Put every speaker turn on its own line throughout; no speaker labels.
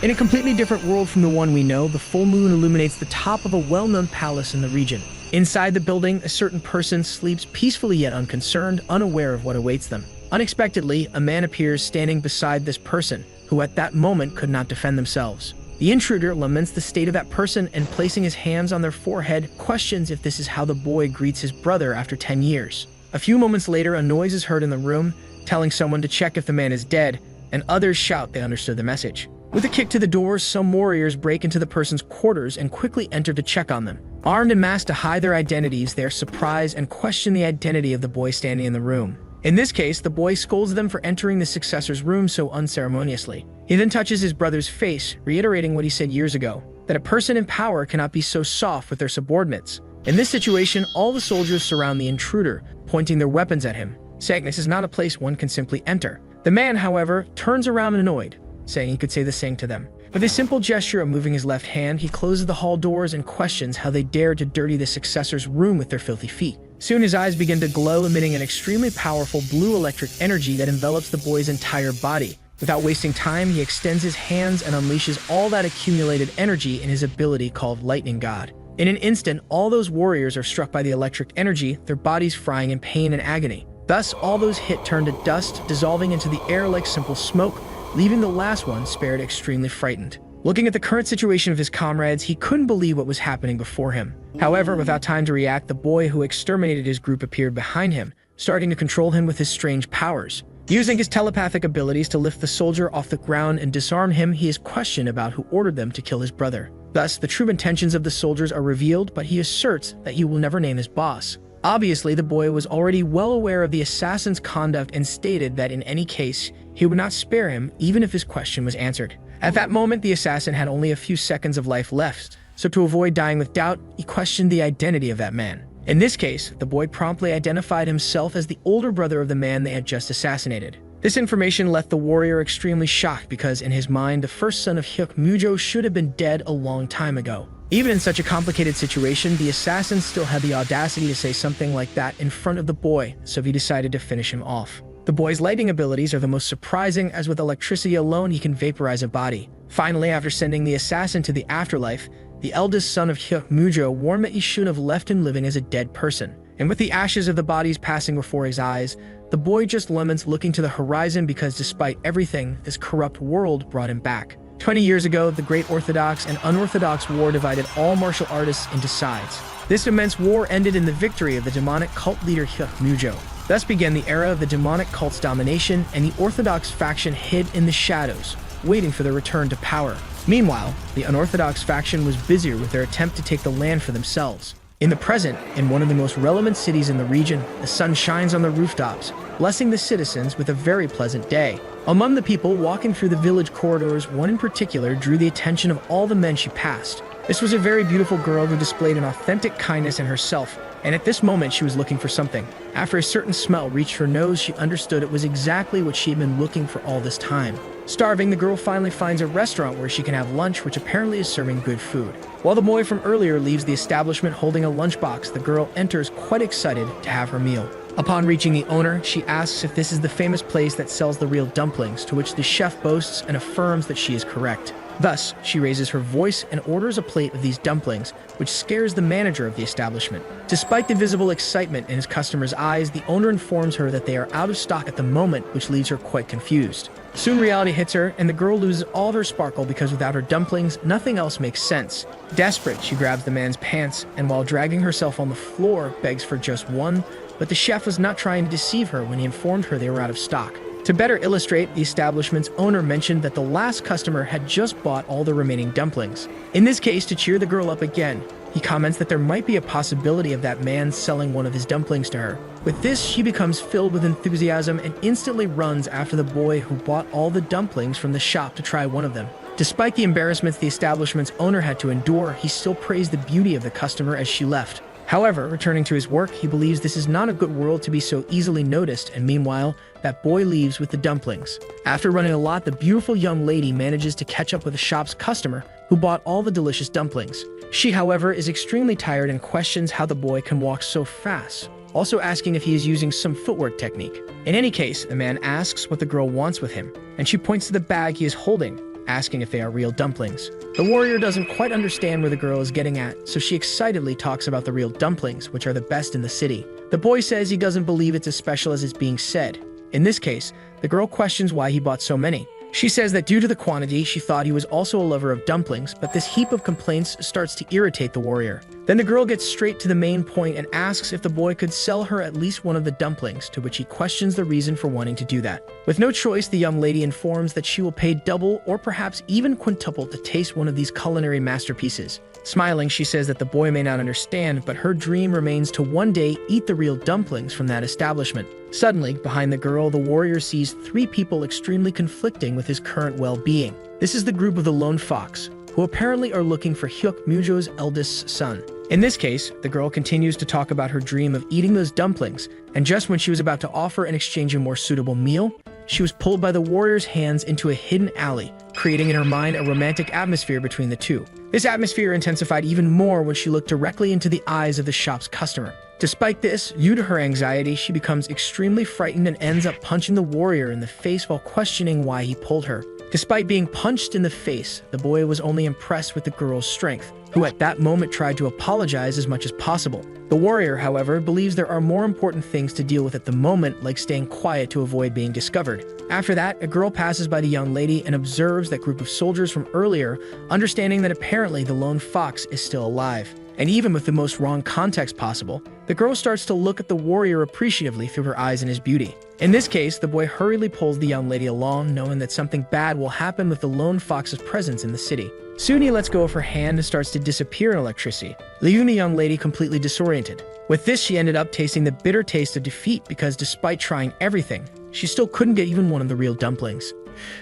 In a completely different world from the one we know, the full moon illuminates the top of a well-known palace in the region. Inside the building, a certain person sleeps peacefully yet unconcerned, unaware of what awaits them. Unexpectedly, a man appears standing beside this person, who at that moment could not defend themselves. The intruder laments the state of that person and, placing his hands on their forehead, questions if this is how the boy greets his brother after 10 years. A few moments later, a noise is heard in the room, telling someone to check if the man is dead, and others shout they understood the message. With a kick to the doors, some warriors break into the person's quarters and quickly enter to check on them. Armed and masked to hide their identities, they are surprised and question the identity of the boy standing in the room. In this case, the boy scolds them for entering the successor's room so unceremoniously. He then touches his brother's face, reiterating what he said years ago, that a person in power cannot be so soft with their subordinates. In this situation, all the soldiers surround the intruder, pointing their weapons at him, saying this is not a place one can simply enter. The man, however, turns around annoyed, saying he could say the same to them. With a simple gesture of moving his left hand, he closes the hall doors and questions how they dared to dirty the successor's room with their filthy feet. Soon his eyes begin to glow, emitting an extremely powerful blue electric energy that envelops the boy's entire body. Without wasting time, he extends his hands and unleashes all that accumulated energy in his ability called Lightning God. In an instant, all those warriors are struck by the electric energy, their bodies frying in pain and agony. Thus, all those hit turn to dust, dissolving into the air like simple smoke, leaving the last one spared extremely frightened. Looking at the current situation of his comrades, he couldn't believe what was happening before him. However, without time to react, the boy who exterminated his group appeared behind him, starting to control him with his strange powers. Using his telepathic abilities to lift the soldier off the ground and disarm him, he is questioned about who ordered them to kill his brother. Thus, the true intentions of the soldiers are revealed, but he asserts that he will never name his boss. Obviously, the boy was already well aware of the assassin's conduct and stated that in any case, he would not spare him even if his question was answered. At that moment, the assassin had only a few seconds of life left, so to avoid dying with doubt, he questioned the identity of that man. In this case, the boy promptly identified himself as the older brother of the man they had just assassinated. This information left the warrior extremely shocked because, in his mind, the first son of Hyuk Mujo should have been dead a long time ago. Even in such a complicated situation, the assassin still had the audacity to say something like that in front of the boy, so he decided to finish him off. The boy's lighting abilities are the most surprising, as with electricity alone he can vaporize a body. Finally, after sending the assassin to the afterlife, the eldest son of Hyuk Mujo warned that he shouldn't have left him living as a dead person. And with the ashes of the bodies passing before his eyes, the boy just laments looking to the horizon because despite everything, this corrupt world brought him back. 20 years ago, the Great Orthodox and Unorthodox War divided all martial artists into sides. This immense war ended in the victory of the demonic cult leader Hyuk Mujo. Thus began the era of the demonic cult's domination, and the Orthodox faction hid in the shadows, waiting for their return to power. Meanwhile, the Unorthodox faction was busier with their attempt to take the land for themselves. In the present, in one of the most relevant cities in the region, the sun shines on the rooftops, blessing the citizens with a very pleasant day. Among the people walking through the village corridors, one in particular drew the attention of all the men she passed. This was a very beautiful girl who displayed an authentic kindness in herself, and at this moment she was looking for something. After a certain smell reached her nose, she understood it was exactly what she had been looking for all this time. Starving, the girl finally finds a restaurant where she can have lunch, which apparently is serving good food. While the boy from earlier leaves the establishment holding a lunchbox, the girl enters quite excited to have her meal. Upon reaching the owner, she asks if this is the famous place that sells the real dumplings, to which the chef boasts and affirms that she is correct. Thus, she raises her voice and orders a plate of these dumplings, which scares the manager of the establishment. Despite the visible excitement in his customers' eyes, the owner informs her that they are out of stock at the moment, which leaves her quite confused. Soon reality hits her, and the girl loses all of her sparkle because without her dumplings, nothing else makes sense. Desperate, she grabs the man's pants, and while dragging herself on the floor, begs for just one, but the chef was not trying to deceive her when he informed her they were out of stock. To better illustrate, the establishment's owner mentioned that the last customer had just bought all the remaining dumplings. In this case, to cheer the girl up again, he comments that there might be a possibility of that man selling one of his dumplings to her. With this, she becomes filled with enthusiasm and instantly runs after the boy who bought all the dumplings from the shop to try one of them. Despite the embarrassments the establishment's owner had to endure, he still praised the beauty of the customer as she left. However, returning to his work, he believes this is not a good world to be so easily noticed, and meanwhile, that boy leaves with the dumplings. After running a lot, the beautiful young lady manages to catch up with the shop's customer, who bought all the delicious dumplings. She, however, is extremely tired and questions how the boy can walk so fast, also asking if he is using some footwork technique. In any case, the man asks what the girl wants with him, and she points to the bag he is holding. asking if they are real dumplings. The warrior doesn't quite understand where the girl is getting at, so she excitedly talks about the real dumplings, which are the best in the city. The boy says he doesn't believe it's as special as it's being said. In this case, the girl questions why he bought so many. She says that due to the quantity, she thought he was also a lover of dumplings, but this heap of complaints starts to irritate the warrior. Then the girl gets straight to the main point and asks if the boy could sell her at least one of the dumplings, to which he questions the reason for wanting to do that. With no choice, the young lady informs that she will pay double or perhaps even quintuple to taste one of these culinary masterpieces. Smiling, she says that the boy may not understand, but her dream remains to one day eat the real dumplings from that establishment. Suddenly, behind the girl, the warrior sees three people extremely conflicting with his current well-being. This is the group of the Lone Fox, who apparently are looking for Hyuk Mujo's eldest son. In this case, the girl continues to talk about her dream of eating those dumplings, and just when she was about to offer and exchange a more suitable meal, she was pulled by the warrior's hands into a hidden alley, creating in her mind a romantic atmosphere between the two. This atmosphere intensified even more when she looked directly into the eyes of the shop's customer. Despite this, due to her anxiety, she becomes extremely frightened and ends up punching the warrior in the face while questioning why he pulled her. Despite being punched in the face, the boy was only impressed with the girl's strength, who at that moment tried to apologize as much as possible. The warrior, however, believes there are more important things to deal with at the moment, like staying quiet to avoid being discovered. After that, a girl passes by the young lady and observes that group of soldiers from earlier, understanding that apparently the lone fox is still alive. And even with the most wrong context possible, the girl starts to look at the warrior appreciatively through her eyes and his beauty. In this case, the boy hurriedly pulls the young lady along, knowing that something bad will happen with the lone fox's presence in the city. Soon he lets go of her hand and starts to disappear in electricity, leaving the young lady completely disoriented. With this, she ended up tasting the bitter taste of defeat because despite trying everything, she still couldn't get even one of the real dumplings.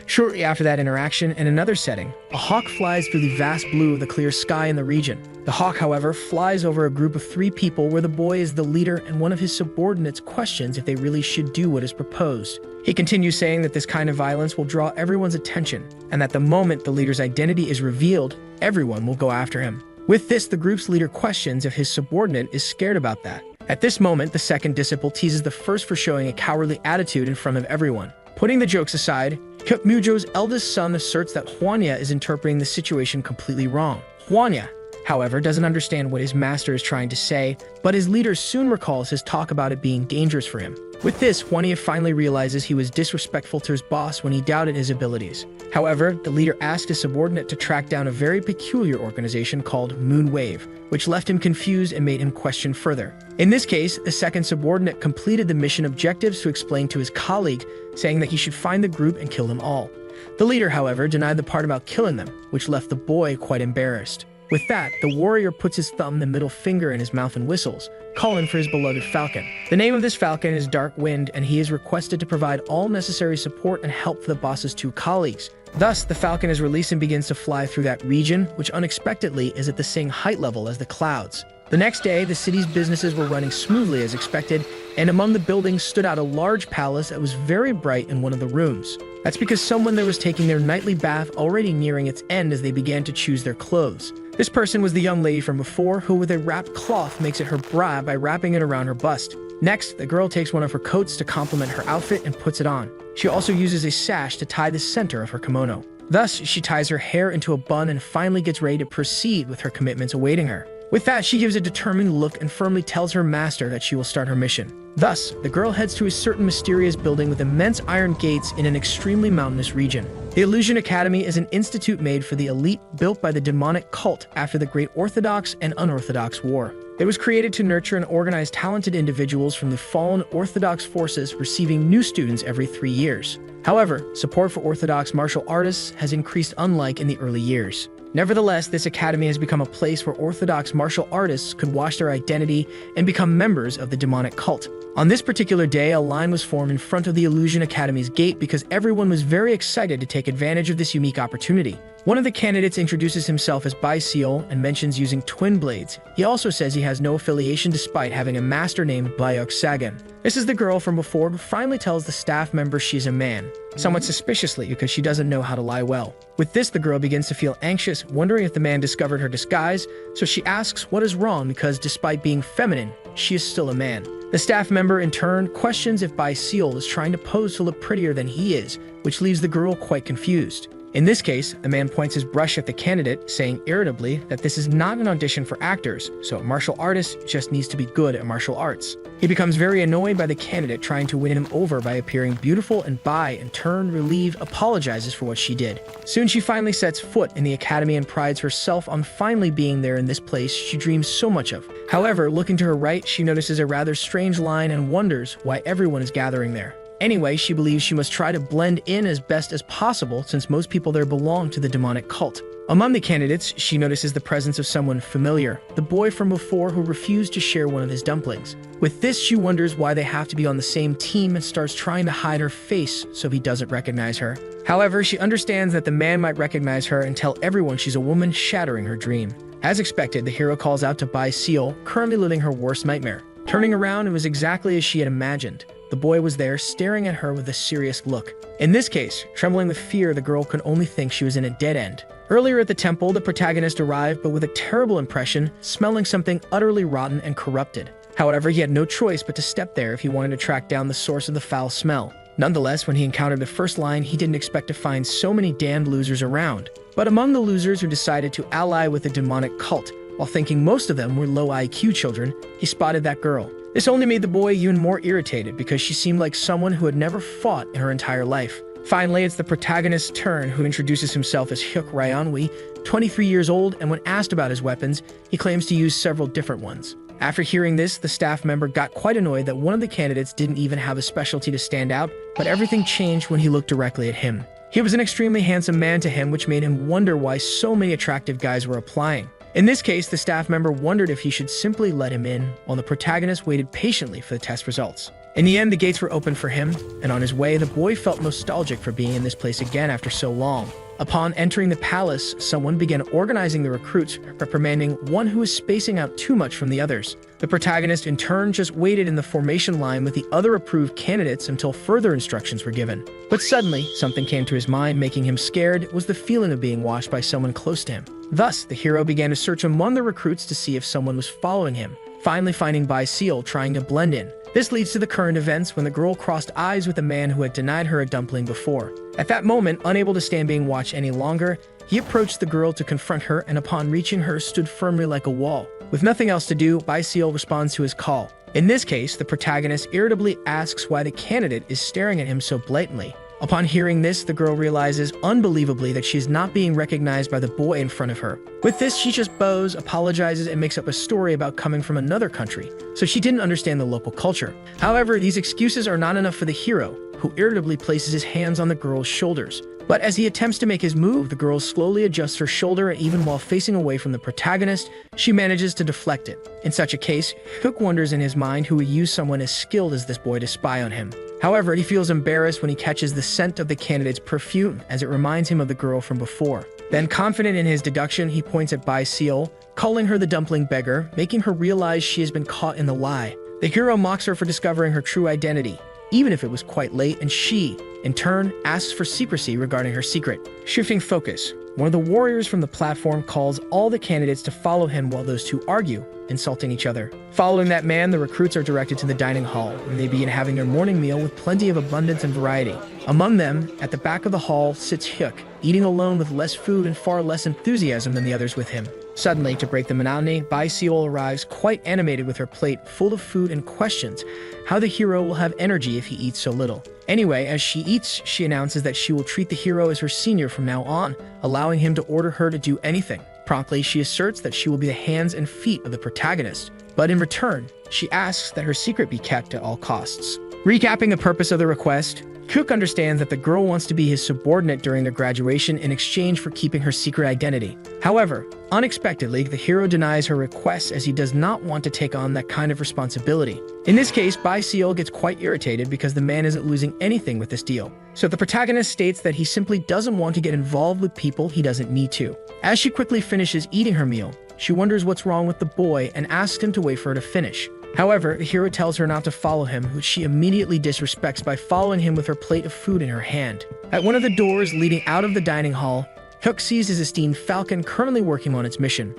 Shortly after that interaction, in another setting, a hawk flies through the vast blue of the clear sky in the region. The hawk, however, flies over a group of three people where the boy is the leader and one of his subordinates questions if they really should do what is proposed. He continues saying that this kind of violence will draw everyone's attention, and that the moment the leader's identity is revealed, everyone will go after him. With this, the group's leader questions if his subordinate is scared about that. At this moment, the second disciple teases the first for showing a cowardly attitude in front of everyone. Putting the jokes aside, Hyuk Mujo's eldest son asserts that Hwanya is interpreting the situation completely wrong. Hwanya, however, doesn't understand what his master is trying to say, but his leader soon recalls his talk about it being dangerous for him. With this, Hwanya finally realizes he was disrespectful to his boss when he doubted his abilities. However, the leader asked his subordinate to track down a very peculiar organization called Moonwave, which left him confused and made him question further. In this case, the second subordinate completed the mission objectives to explain to his colleague, saying that he should find the group and kill them all. The leader, however, denied the part about killing them, which left the boy quite embarrassed. With that, the warrior puts his thumb and middle finger in his mouth and whistles, calling for his beloved falcon. The name of this falcon is Dark Wind, and he is requested to provide all necessary support and help for the boss's two colleagues. Thus, the falcon is released and begins to fly through that region, which unexpectedly is at the same height level as the clouds. The next day, the city's businesses were running smoothly as expected, and among the buildings stood out a large palace that was very bright in one of the rooms. That's because someone there was taking their nightly bath, already nearing its end as they began to choose their clothes. This person was the young lady from before, who with a wrapped cloth makes it her bra by wrapping it around her bust. Next, the girl takes one of her coats to complement her outfit and puts it on. She also uses a sash to tie the center of her kimono. Thus, she ties her hair into a bun and finally gets ready to proceed with her commitments awaiting her. With that, she gives a determined look and firmly tells her master that she will start her mission. Thus, the girl heads to a certain mysterious building with immense iron gates in an extremely mountainous region. The Illusion Academy is an institute made for the elite, built by the demonic cult after the Great Orthodox and Unorthodox War. It was created to nurture and organize talented individuals from the fallen Orthodox forces, receiving new students every 3 years. However, support for Orthodox martial artists has increased unlike in the early years. Nevertheless, this academy has become a place where Orthodox martial artists could wash their identity and become members of the demonic cult. On this particular day, a line was formed in front of the Illusion Academy's gate because everyone was very excited to take advantage of this unique opportunity. One of the candidates introduces himself as Bai Seal and mentions using twin blades. He also says he has no affiliation despite having a master named Bayok Sagan. This is the girl from before who finally tells the staff member she's a man, somewhat suspiciously because she doesn't know how to lie well. With this, the girl begins to feel anxious, wondering if the man discovered her disguise, so she asks what is wrong because despite being feminine, she is still a man. The staff member in turn questions if Bai Seal is trying to pose to look prettier than he is, which leaves the girl quite confused. In this case, a man points his brush at the candidate, saying irritably that this is not an audition for actors, so a martial artist just needs to be good at martial arts. He becomes very annoyed by the candidate trying to win him over by appearing beautiful, and Bai, in turn, relieved, apologizes for what she did. Soon she finally sets foot in the academy and prides herself on finally being there in this place she dreams so much of. However, looking to her right, she notices a rather strange line and wonders why everyone is gathering there. Anyway, she believes she must try to blend in as best as possible since most people there belong to the demonic cult. Among the candidates, she notices the presence of someone familiar, the boy from before who refused to share one of his dumplings. With this, she wonders why they have to be on the same team and starts trying to hide her face so he doesn't recognize her. However, she understands that the man might recognize her and tell everyone she's a woman, shattering her dream. As expected, the hero calls out to Bai Seal, currently living her worst nightmare. Turning around, it was exactly as she had imagined. The boy was there, staring at her with a serious look. In this case, trembling with fear, the girl could only think she was in a dead end. Earlier at the temple, the protagonist arrived, but with a terrible impression, smelling something utterly rotten and corrupted. However, he had no choice but to step there if he wanted to track down the source of the foul smell. Nonetheless, when he encountered the first line, he didn't expect to find so many damned losers around. But among the losers who decided to ally with the demonic cult, while thinking most of them were low IQ children, he spotted that girl. This only made the boy even more irritated because she seemed like someone who had never fought in her entire life. Finally, it's the protagonist's turn, who introduces himself as Hyuk Ryanwi, 23 years old, and when asked about his weapons, he claims to use several different ones. After hearing this, the staff member got quite annoyed that one of the candidates didn't even have a specialty to stand out, but everything changed when he looked directly at him. He was an extremely handsome man to him, which made him wonder why so many attractive guys were applying. In this case, the staff member wondered if he should simply let him in, while the protagonist waited patiently for the test results. In the end, the gates were opened for him, and on his way, the boy felt nostalgic for being in this place again after so long. Upon entering the palace, someone began organizing the recruits, reprimanding one who was spacing out too much from the others. The protagonist, in turn, just waited in the formation line with the other approved candidates until further instructions were given. But suddenly, something came to his mind, making him scared. It was the feeling of being watched by someone close to him. Thus, the hero began to search among the recruits to see if someone was following him, finally finding Bai Seal trying to blend in. This leads to the current events when the girl crossed eyes with a man who had denied her a dumpling before. At that moment, unable to stand being watched any longer, he approached the girl to confront her, and upon reaching her, stood firmly like a wall. With nothing else to do, Bai Seal responds to his call. In this case, the protagonist irritably asks why the candidate is staring at him so blatantly. Upon hearing this, the girl realizes unbelievably that she is not being recognized by the boy in front of her. With this, she just bows, apologizes, and makes up a story about coming from another country, so she didn't understand the local culture. However, these excuses are not enough for the hero, who irritably places his hands on the girl's shoulders. But as he attempts to make his move, the girl slowly adjusts her shoulder, and even while facing away from the protagonist, she manages to deflect it. In such a case, Hook wonders in his mind who would use someone as skilled as this boy to spy on him. However, he feels embarrassed when he catches the scent of the candidate's perfume, as it reminds him of the girl from before. Then, confident in his deduction, he points at Bai Seal, calling her the dumpling beggar, making her realize she has been caught in the lie. The hero mocks her for discovering her true identity, even if it was quite late, and she, in turn, asks for secrecy regarding her secret. Shifting focus, one of the warriors from the platform calls all the candidates to follow him while those two argue, insulting each other. Following that man, the recruits are directed to the dining hall, and they begin having their morning meal with plenty of abundance and variety. Among them, at the back of the hall, sits Hyuk, eating alone with less food and far less enthusiasm than the others with him. Suddenly, to break the monotony, Bai Seal arrives quite animated with her plate full of food and questions how the hero will have energy if he eats so little. Anyway, as she eats, she announces that she will treat the hero as her senior from now on, allowing him to order her to do anything. Promptly, she asserts that she will be the hands and feet of the protagonist, but in return, she asks that her secret be kept at all costs. Recapping the purpose of the request, Cook understands that the girl wants to be his subordinate during their graduation in exchange for keeping her secret identity. However, unexpectedly, the hero denies her request as he does not want to take on that kind of responsibility. In this case, Bai Seal gets quite irritated because the man isn't losing anything with this deal. So the protagonist states that he simply doesn't want to get involved with people he doesn't need to. As she quickly finishes eating her meal, she wonders what's wrong with the boy and asks him to wait for her to finish. However, the hero tells her not to follow him, which she immediately disrespects by following him with her plate of food in her hand. At one of the doors leading out of the dining hall, Hook sees his esteemed falcon currently working on its mission.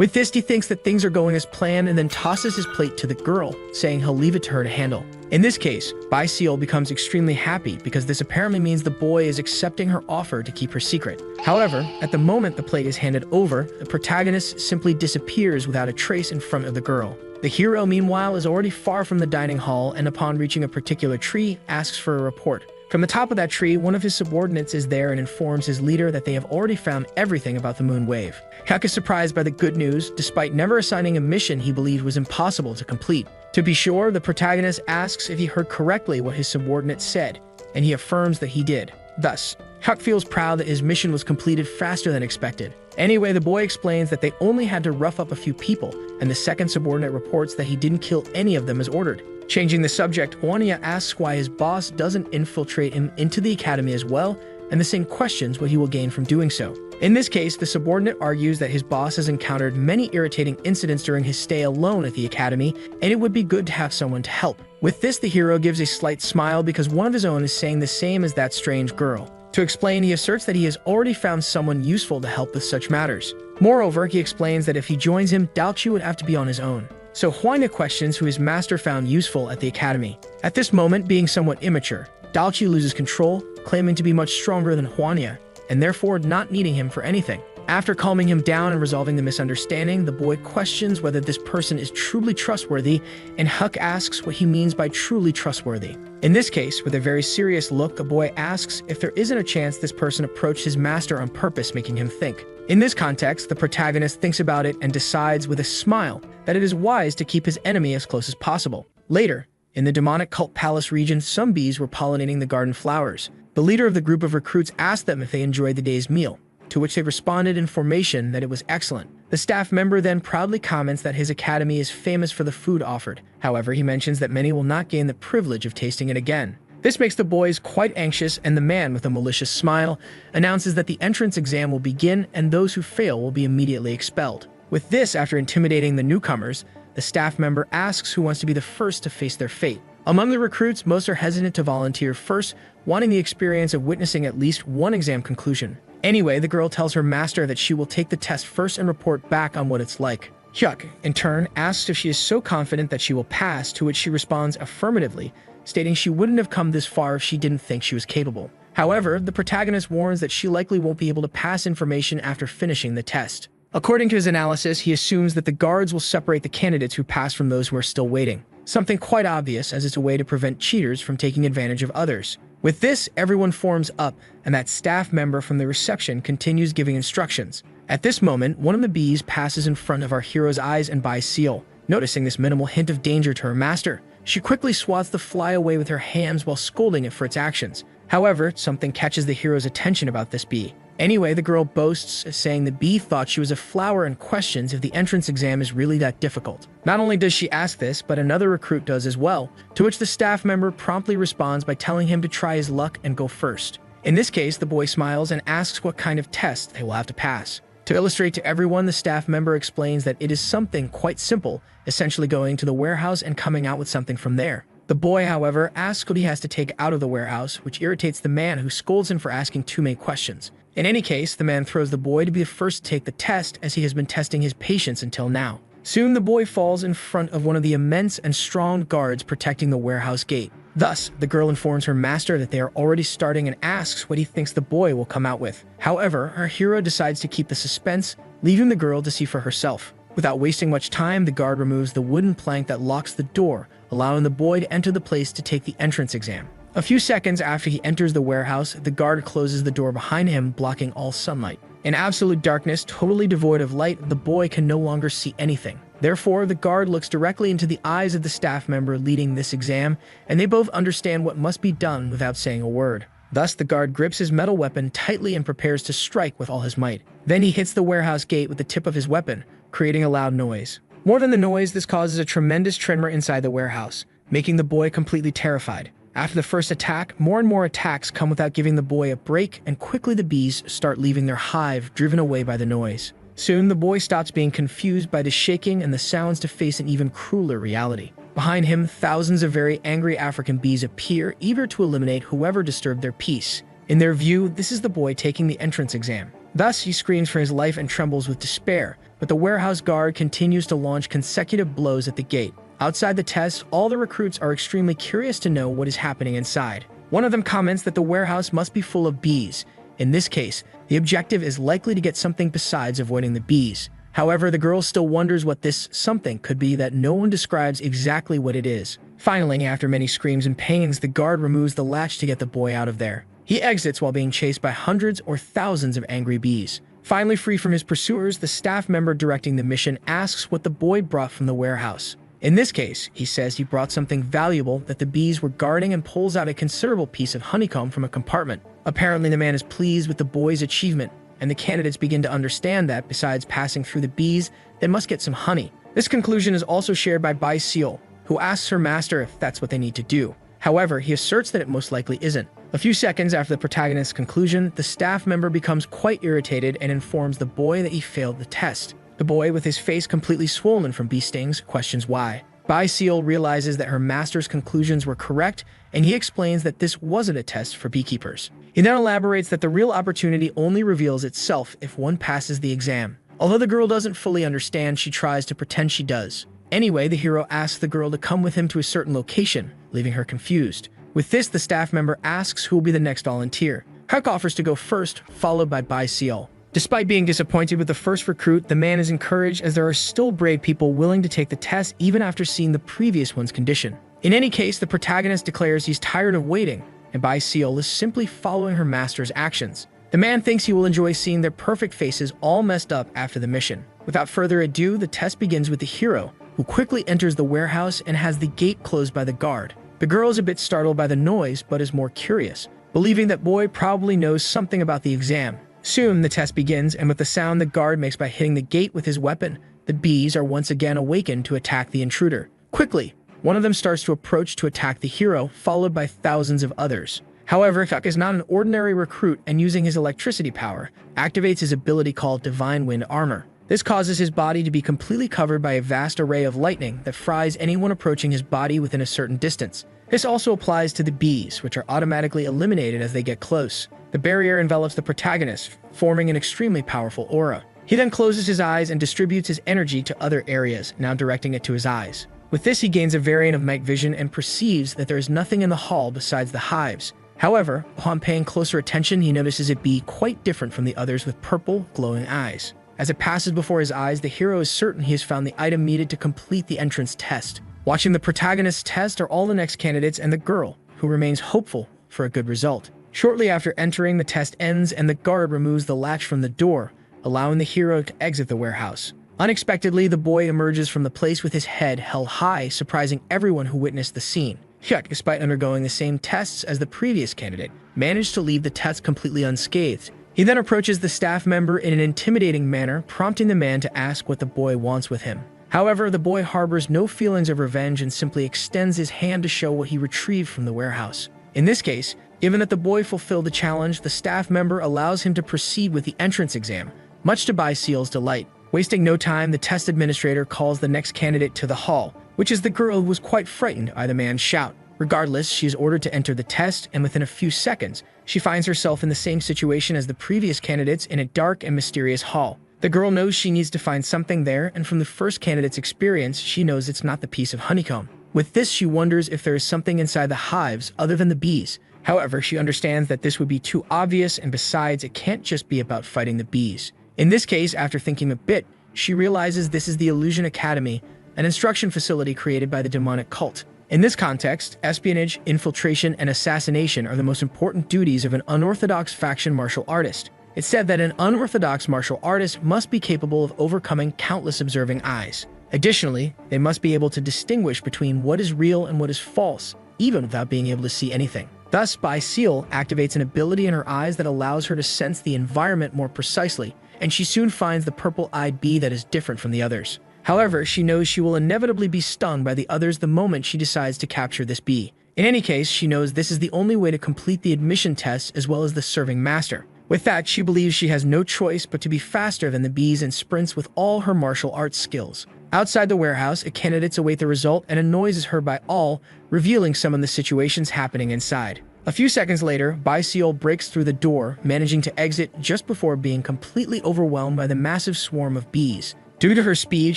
With this, he thinks that things are going as planned and then tosses his plate to the girl, saying he'll leave it to her to handle. In this case, Bai Seal becomes extremely happy because this apparently means the boy is accepting her offer to keep her secret. However, at the moment the plate is handed over, the protagonist simply disappears without a trace in front of the girl. The hero, meanwhile, is already far from the dining hall and upon reaching a particular tree, asks for a report. From the top of that tree, one of his subordinates is there and informs his leader that they have already found everything about the moon wave. Hyuk is surprised by the good news, despite never assigning a mission he believed was impossible to complete. To be sure, the protagonist asks if he heard correctly what his subordinate said, and he affirms that he did. Thus, Hyuk feels proud that his mission was completed faster than expected. Anyway, the boy explains that they only had to rough up a few people, and the second subordinate reports that he didn't kill any of them as ordered. Changing the subject, Hwania asks why his boss doesn't infiltrate him into the academy as well, and the same questions what he will gain from doing so. In this case, the subordinate argues that his boss has encountered many irritating incidents during his stay alone at the academy, and it would be good to have someone to help. With this, the hero gives a slight smile because one of his own is saying the same as that strange girl. To explain, he asserts that he has already found someone useful to help with such matters. Moreover, he explains that if he joins him, Dalchu would have to be on his own. So Hwania questions who his master found useful at the academy. At this moment, being somewhat immature, Dalchu loses control, claiming to be much stronger than Hwania, and therefore not needing him for anything. After calming him down and resolving the misunderstanding, the boy questions whether this person is truly trustworthy, and Hyuk asks what he means by truly trustworthy. In this case, with a very serious look, the boy asks if there isn't a chance this person approached his master on purpose, making him think. In this context, the protagonist thinks about it and decides with a smile that it is wise to keep his enemy as close as possible. Later, in the demonic cult palace region, some bees were pollinating the garden flowers. The leader of the group of recruits asked them if they enjoyed the day's meal, to which they responded in formation that it was excellent. The staff member then proudly comments that his academy is famous for the food offered. However, he mentions that many will not gain the privilege of tasting it again. This makes the boys quite anxious, and the man, with a malicious smile, announces that the entrance exam will begin and those who fail will be immediately expelled. With this, after intimidating the newcomers, the staff member asks who wants to be the first to face their fate. Among the recruits, most are hesitant to volunteer first, wanting the experience of witnessing at least one exam conclusion. Anyway, the girl tells her master that she will take the test first and report back on what it's like. Hyuk, in turn, asks if she is so confident that she will pass, to which she responds affirmatively, stating she wouldn't have come this far if she didn't think she was capable. However, the protagonist warns that she likely won't be able to pass information after finishing the test. According to his analysis, he assumes that the guards will separate the candidates who pass from those who are still waiting. Something quite obvious, as it's a way to prevent cheaters from taking advantage of others. With this, everyone forms up, and that staff member from the reception continues giving instructions. At this moment, one of the bees passes in front of our hero's eyes and Bai Seal. Noticing this minimal hint of danger to her master, she quickly swats the fly away with her hands while scolding it for its actions. However, something catches the hero's attention about this bee. Anyway, the girl boasts, saying the bee thought she was a flower and questions if the entrance exam is really that difficult. Not only does she ask this, but another recruit does as well, to which the staff member promptly responds by telling him to try his luck and go first. In this case, the boy smiles and asks what kind of test they will have to pass. To illustrate to everyone, the staff member explains that it is something quite simple, essentially going to the warehouse and coming out with something from there. The boy, however, asks what he has to take out of the warehouse, which irritates the man, who scolds him for asking too many questions. In any case, the man throws the boy to be the first to take the test, as he has been testing his patience until now. Soon the boy falls in front of one of the immense and strong guards protecting the warehouse gate. Thus, the girl informs her master that they are already starting and asks what he thinks the boy will come out with. However, our hero decides to keep the suspense, leaving the girl to see for herself. Without wasting much time, the guard removes the wooden plank that locks the door, allowing the boy to enter the place to take the entrance exam. A few seconds after he enters the warehouse, the guard closes the door behind him, blocking all sunlight. In absolute darkness, totally devoid of light, the boy can no longer see anything. Therefore, the guard looks directly into the eyes of the staff member leading this exam, and they both understand what must be done without saying a word. Thus, the guard grips his metal weapon tightly and prepares to strike with all his might. Then he hits the warehouse gate with the tip of his weapon, creating a loud noise. More than the noise, this causes a tremendous tremor inside the warehouse, making the boy completely terrified. After the first attack, more and more attacks come without giving the boy a break, and quickly the bees start leaving their hive, driven away by the noise. Soon, the boy stops being confused by the shaking and the sounds to face an even crueler reality. Behind him, thousands of very angry African bees appear, eager to eliminate whoever disturbed their peace. In their view, this is the boy taking the entrance exam. Thus, he screams for his life and trembles with despair, but the warehouse guard continues to launch consecutive blows at the gate. Outside the test, all the recruits are extremely curious to know what is happening inside. One of them comments that the warehouse must be full of bees. In this case, the objective is likely to get something besides avoiding the bees. However, the girl still wonders what this something could be that no one describes exactly what it is. Finally, after many screams and pains, the guard removes the latch to get the boy out of there. He exits while being chased by hundreds or thousands of angry bees. Finally free from his pursuers, the staff member directing the mission asks what the boy brought from the warehouse. In this case, he says he brought something valuable that the bees were guarding and pulls out a considerable piece of honeycomb from a compartment. Apparently, the man is pleased with the boy's achievement, and the candidates begin to understand that, besides passing through the bees, they must get some honey. This conclusion is also shared by Bai Seal, who asks her master if that's what they need to do. However, he asserts that it most likely isn't. A few seconds after the protagonist's conclusion, the staff member becomes quite irritated and informs the boy that he failed the test. The boy, with his face completely swollen from bee stings, questions why. Bai Seal realizes that her master's conclusions were correct, and he explains that this wasn't a test for beekeepers. He then elaborates that the real opportunity only reveals itself if one passes the exam. Although the girl doesn't fully understand, she tries to pretend she does. Anyway, the hero asks the girl to come with him to a certain location, leaving her confused. With this, the staff member asks who will be the next volunteer. Huck offers to go first, followed by Bai Seal. Despite being disappointed with the first recruit, the man is encouraged as there are still brave people willing to take the test even after seeing the previous one's condition. In any case, the protagonist declares he's tired of waiting, and Bai Seal is simply following her master's actions. The man thinks he will enjoy seeing their perfect faces all messed up after the mission. Without further ado, the test begins with the hero, who quickly enters the warehouse and has the gate closed by the guard. The girl is a bit startled by the noise, but is more curious, believing that boy probably knows something about the exam. Soon, the test begins, and with the sound the guard makes by hitting the gate with his weapon, the bees are once again awakened to attack the intruder. Quickly, one of them starts to approach to attack the hero, followed by thousands of others. However, Huck is not an ordinary recruit, and using his electricity power, activates his ability called Divine Wind Armor. This causes his body to be completely covered by a vast array of lightning that fries anyone approaching his body within a certain distance. This also applies to the bees, which are automatically eliminated as they get close. The barrier envelops the protagonist, forming an extremely powerful aura. He then closes his eyes and distributes his energy to other areas, now directing it to his eyes. With this, he gains a variant of night vision and perceives that there is nothing in the hall besides the hives. However, upon paying closer attention, he notices it be quite different from the others with purple, glowing eyes. As it passes before his eyes, the hero is certain he has found the item needed to complete the entrance test. Watching the protagonist's test are all the next candidates and the girl, who remains hopeful for a good result. Shortly after entering, the test ends and the guard removes the latch from the door, allowing the hero to exit the warehouse. Unexpectedly, the boy emerges from the place with his head held high, surprising everyone who witnessed the scene. Hyuk, despite undergoing the same tests as the previous candidate, managed to leave the test completely unscathed. He then approaches the staff member in an intimidating manner, prompting the man to ask what the boy wants with him. However, the boy harbors no feelings of revenge and simply extends his hand to show what he retrieved from the warehouse. In this case, given that the boy fulfilled the challenge, the staff member allows him to proceed with the entrance exam, much to Bai Seal's delight. Wasting no time, the test administrator calls the next candidate to the hall, which is the girl who was quite frightened by the man's shout. Regardless, she is ordered to enter the test, and within a few seconds, she finds herself in the same situation as the previous candidates in a dark and mysterious hall. The girl knows she needs to find something there, and from the first candidate's experience, she knows it's not the piece of honeycomb. With this, she wonders if there is something inside the hives other than the bees. However, she understands that this would be too obvious, and besides, it can't just be about fighting the bees. In this case, after thinking a bit, she realizes this is the Illusion Academy, an instruction facility created by the demonic cult. In this context, espionage, infiltration, and assassination are the most important duties of an unorthodox faction martial artist. It's said that an unorthodox martial artist must be capable of overcoming countless observing eyes. Additionally, they must be able to distinguish between what is real and what is false, even without being able to see anything. Thus, Bai Seal activates an ability in her eyes that allows her to sense the environment more precisely, and she soon finds the purple-eyed bee that is different from the others. However, she knows she will inevitably be stung by the others the moment she decides to capture this bee. In any case, she knows this is the only way to complete the admission test as well as the serving master. With that, she believes she has no choice but to be faster than the bees and sprints with all her martial arts skills. Outside the warehouse, candidates await the result and a noise is heard by all, revealing some of the situations happening inside. A few seconds later, Bai Seal breaks through the door, managing to exit just before being completely overwhelmed by the massive swarm of bees. Due to her speed,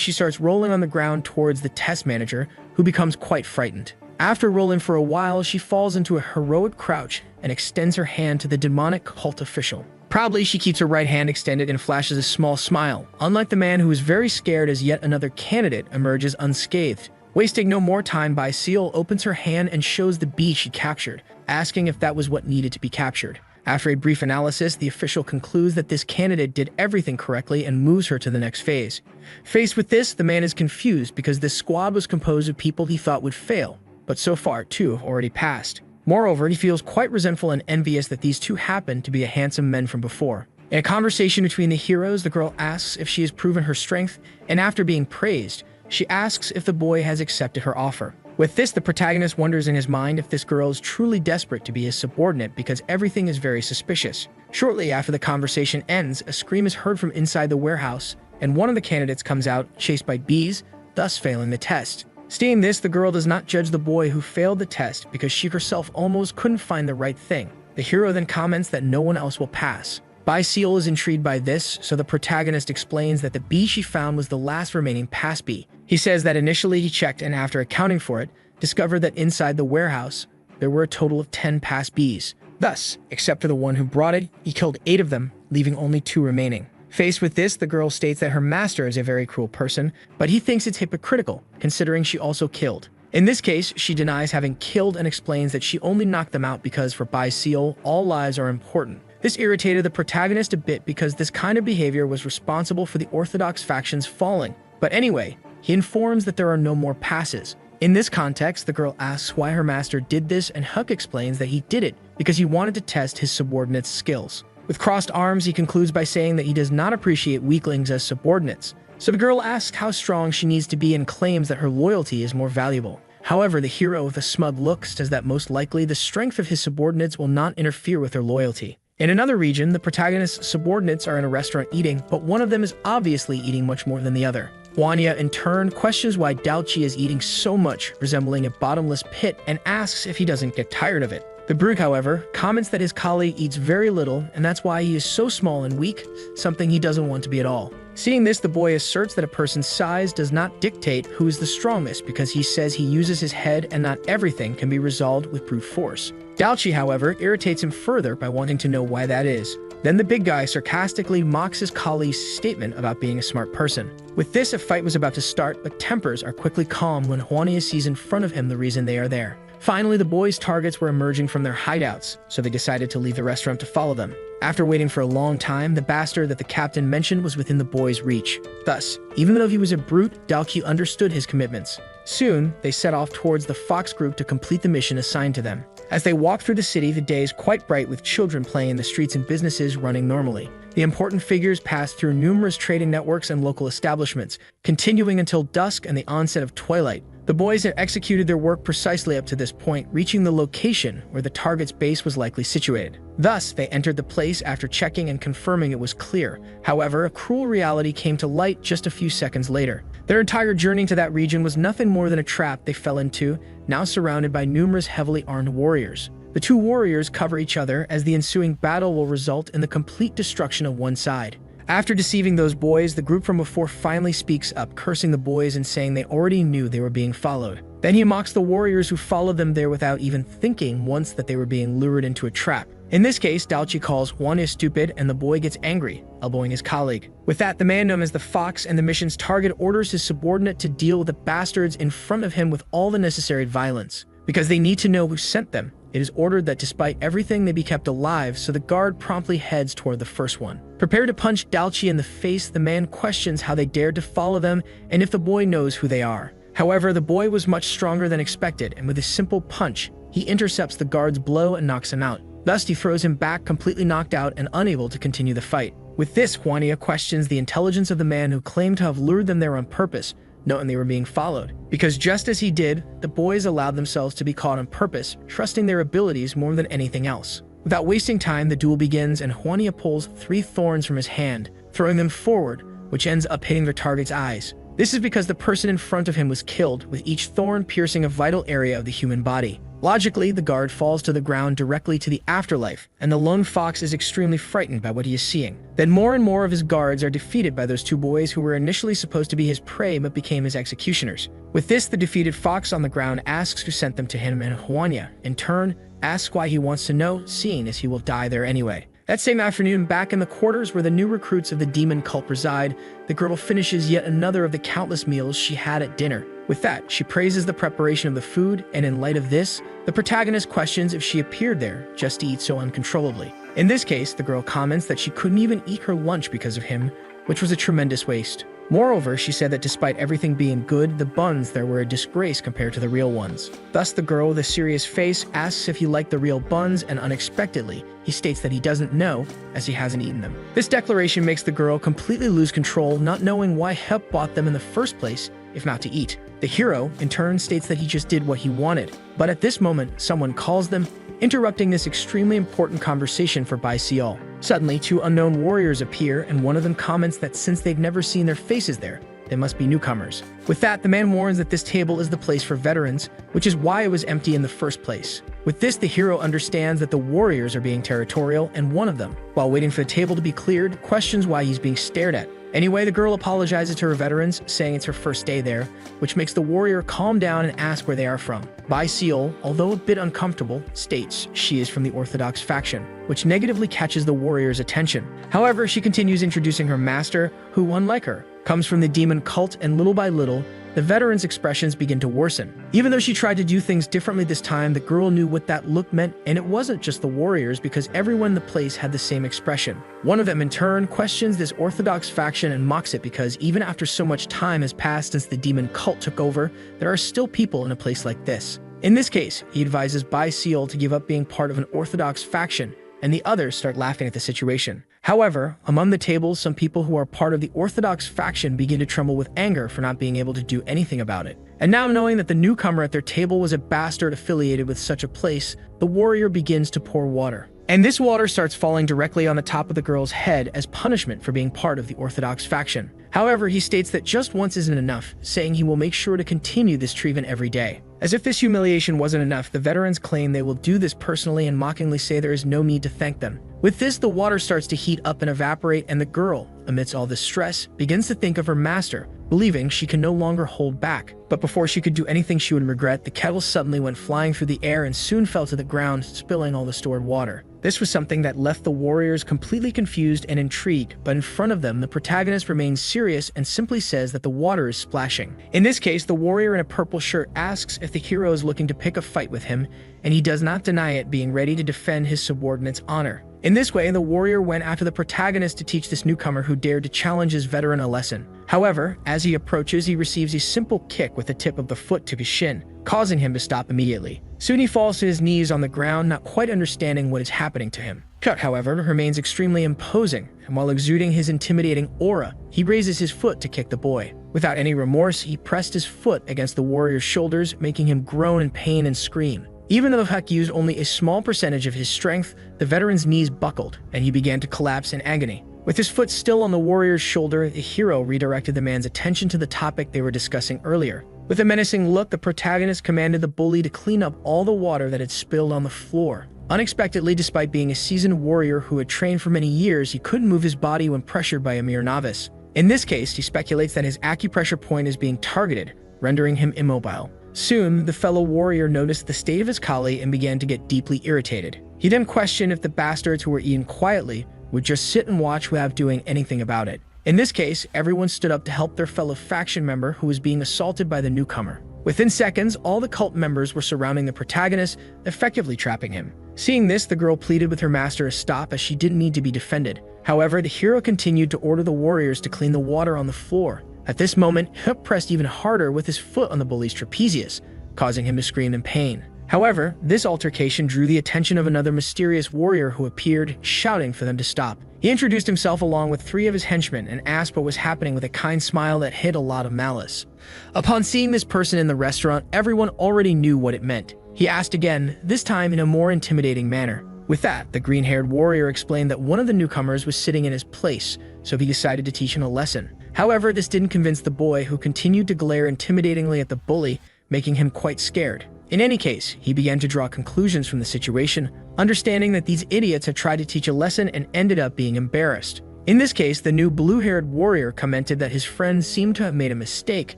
she starts rolling on the ground towards the test manager, who becomes quite frightened. After rolling for a while, she falls into a heroic crouch and extends her hand to the demonic cult official. Proudly, she keeps her right hand extended and flashes a small smile, unlike the man who is very scared as yet another candidate emerges unscathed. Wasting no more time, Bai Seal opens her hand and shows the bee she captured, asking if that was what needed to be captured. After a brief analysis, the official concludes that this candidate did everything correctly and moves her to the next phase. Faced with this, the man is confused because this squad was composed of people he thought would fail, but so far, 2 have already passed. Moreover, he feels quite resentful and envious that these 2 happen to be a handsome men from before. In a conversation between the heroes, the girl asks if she has proven her strength, and after being praised, she asks if the boy has accepted her offer. With this, the protagonist wonders in his mind if this girl is truly desperate to be his subordinate because everything is very suspicious. Shortly after the conversation ends, a scream is heard from inside the warehouse, and one of the candidates comes out, chased by bees, thus failing the test. Seeing this, the girl does not judge the boy who failed the test because she herself almost couldn't find the right thing. The hero then comments that no one else will pass. Bai Seal is intrigued by this, so the protagonist explains that the bee she found was the last remaining pass bee. He says that initially he checked and after accounting for it, discovered that inside the warehouse, there were a total of 10 pass bees. Thus, except for the one who brought it, he killed 8 of them, leaving only 2 remaining. Faced with this, the girl states that her master is a very cruel person, but he thinks it's hypocritical, considering she also killed. In this case, she denies having killed and explains that she only knocked them out because for Bai Seal, all lives are important. This irritated the protagonist a bit because this kind of behavior was responsible for the orthodox factions falling. But anyway, he informs that there are no more passes. In this context, the girl asks why her master did this, and Huck explains that he did it because he wanted to test his subordinates' skills. With crossed arms, he concludes by saying that he does not appreciate weaklings as subordinates. So the girl asks how strong she needs to be and claims that her loyalty is more valuable. However, the hero with a smug look says that most likely the strength of his subordinates will not interfere with their loyalty. In another region, the protagonist's subordinates are in a restaurant eating, but one of them is obviously eating much more than the other. Wanya, in turn, questions why Daochi is eating so much, resembling a bottomless pit, and asks if he doesn't get tired of it. The brute, however, comments that his colleague eats very little, and that's why he is so small and weak, something he doesn't want to be at all. Seeing this, the boy asserts that a person's size does not dictate who is the strongest because he says he uses his head and not everything can be resolved with brute force. Daochi, however, irritates him further by wanting to know why that is. Then the big guy sarcastically mocks his colleague's statement about being a smart person. With this, a fight was about to start, but tempers are quickly calmed when Huania sees in front of him the reason they are there. Finally, the boys' targets were emerging from their hideouts, so they decided to leave the restaurant to follow them. After waiting for a long time, the bastard that the captain mentioned was within the boys' reach. Thus, even though he was a brute, Daoki understood his commitments. Soon, they set off towards the Fox group to complete the mission assigned to them. As they walk through the city, the day is quite bright with children playing in the streets and businesses running normally. The important figures pass through numerous trading networks and local establishments, continuing until dusk and the onset of twilight. The boys had executed their work precisely up to this point, reaching the location where the target's base was likely situated. Thus, they entered the place after checking and confirming it was clear. However, a cruel reality came to light just a few seconds later. Their entire journey to that region was nothing more than a trap they fell into, now surrounded by numerous heavily armed warriors. The 2 warriors cover each other as the ensuing battle will result in the complete destruction of one side. After deceiving those boys, the group from before finally speaks up, cursing the boys and saying they already knew they were being followed. Then he mocks the warriors who followed them there without even thinking once that they were being lured into a trap. In this case, Daochi calls Juan stupid and the boy gets angry, elbowing his colleague. With that, the man known as the Fox and the mission's target orders his subordinate to deal with the bastards in front of him with all the necessary violence. Because they need to know who sent them, it is ordered that despite everything they be kept alive, so the guard promptly heads toward the first one. Prepared to punch Daochi in the face, the man questions how they dared to follow them and if the boy knows who they are. However, the boy was much stronger than expected, and with a simple punch, he intercepts the guard's blow and knocks him out. Thus, he throws him back completely knocked out and unable to continue the fight. With this, Juania questions the intelligence of the man who claimed to have lured them there on purpose, knowing they were being followed. Because just as he did, the boys allowed themselves to be caught on purpose, trusting their abilities more than anything else. Without wasting time, the duel begins and Juania pulls 3 thorns from his hand, throwing them forward, which ends up hitting their target's eyes. This is because the person in front of him was killed, with each thorn piercing a vital area of the human body. Logically, the guard falls to the ground directly to the afterlife, and the lone fox is extremely frightened by what he is seeing. Then more and more of his guards are defeated by those two boys who were initially supposed to be his prey but became his executioners. With this, the defeated fox on the ground asks who sent them to him, and Huanya, in turn, asks why he wants to know, seeing as he will die there anyway. That same afternoon, back in the quarters where the new recruits of the demon cult reside, the girl finishes yet another of the countless meals she had at dinner. With that, she praises the preparation of the food, and in light of this, the protagonist questions if she appeared there just to eat so uncontrollably. In this case, the girl comments that she couldn't even eat her lunch because of him, which was a tremendous waste. Moreover, she said that despite everything being good, the buns there were a disgrace compared to the real ones. Thus, the girl with a serious face asks if he liked the real buns, and unexpectedly, he states that he doesn't know, as he hasn't eaten them. This declaration makes the girl completely lose control, not knowing why Hep bought them in the first place, if not to eat. The hero, in turn, states that he just did what he wanted, but at this moment, someone calls them, interrupting this extremely important conversation for Bai Seol. Suddenly, two unknown warriors appear, and one of them comments that since they've never seen their faces there, they must be newcomers. With that, the man warns that this table is the place for veterans, which is why it was empty in the first place. With this, the hero understands that the warriors are being territorial, and one of them, while waiting for the table to be cleared, questions why he's being stared at. Anyway, the girl apologizes to her veterans, saying it's her first day there, which makes the warrior calm down and ask where they are from. Bai Seol, although a bit uncomfortable, states she is from the Orthodox faction, which negatively catches the warrior's attention. However, she continues introducing her master, who, unlike her, comes from the demon cult, and little by little, the veteran's expressions begin to worsen. Even though she tried to do things differently this time, the girl knew what that look meant, and it wasn't just the warriors because everyone in the place had the same expression. One of them, in turn, questions this Orthodox faction and mocks it because even after so much time has passed since the demon cult took over, there are still people in a place like this. In this case, he advises Bai Seol to give up being part of an Orthodox faction, and the others start laughing at the situation. However, among the tables, some people who are part of the Orthodox faction begin to tremble with anger for not being able to do anything about it. And now knowing that the newcomer at their table was a bastard affiliated with such a place, the warrior begins to pour water. And this water starts falling directly on the top of the girl's head as punishment for being part of the Orthodox faction. However, he states that just once isn't enough, saying he will make sure to continue this treatment every day. As if this humiliation wasn't enough, the veterans claim they will do this personally and mockingly say there is no need to thank them. With this, the water starts to heat up and evaporate, and the girl, amidst all this stress, begins to think of her master, believing she can no longer hold back. But before she could do anything she would regret, the kettle suddenly went flying through the air and soon fell to the ground, spilling all the stored water. This was something that left the warriors completely confused and intrigued, but in front of them, the protagonist remains serious and simply says that the water is splashing. In this case, the warrior in a purple shirt asks if the hero is looking to pick a fight with him, and he does not deny it, being ready to defend his subordinate's honor. In this way, the warrior went after the protagonist to teach this newcomer who dared to challenge his veteran a lesson. However, as he approaches, he receives a simple kick with the tip of the foot to his shin, causing him to stop immediately. Soon he falls to his knees on the ground, not quite understanding what is happening to him. Chuck, however, remains extremely imposing, and while exuding his intimidating aura, he raises his foot to kick the boy. Without any remorse, he pressed his foot against the warrior's shoulders, making him groan in pain and scream. Even though Huck used only a small percentage of his strength, the veteran's knees buckled, and he began to collapse in agony. With his foot still on the warrior's shoulder, the hero redirected the man's attention to the topic they were discussing earlier. With a menacing look, the protagonist commanded the bully to clean up all the water that had spilled on the floor. Unexpectedly, despite being a seasoned warrior who had trained for many years, he couldn't move his body when pressured by a mere novice. In this case, he speculates that his acupressure point is being targeted, rendering him immobile. Soon, the fellow warrior noticed the state of his collie and began to get deeply irritated. He then questioned if the bastards who were eating quietly would just sit and watch without doing anything about it. In this case, everyone stood up to help their fellow faction member who was being assaulted by the newcomer. Within seconds, all the cult members were surrounding the protagonist, effectively trapping him. Seeing this, the girl pleaded with her master to stop as she didn't need to be defended. However, the hero continued to order the warriors to clean the water on the floor. At this moment, Hup pressed even harder with his foot on the bully's trapezius, causing him to scream in pain. However, this altercation drew the attention of another mysterious warrior who appeared, shouting for them to stop. He introduced himself along with 3 of his henchmen and asked what was happening with a kind smile that hid a lot of malice. Upon seeing this person in the restaurant, everyone already knew what it meant. He asked again, this time in a more intimidating manner. With that, the green-haired warrior explained that one of the newcomers was sitting in his place, so he decided to teach him a lesson. However, this didn't convince the boy, who continued to glare intimidatingly at the bully, making him quite scared. In any case, he began to draw conclusions from the situation, understanding that these idiots had tried to teach a lesson and ended up being embarrassed. In this case, the new blue-haired warrior commented that his friend seemed to have made a mistake,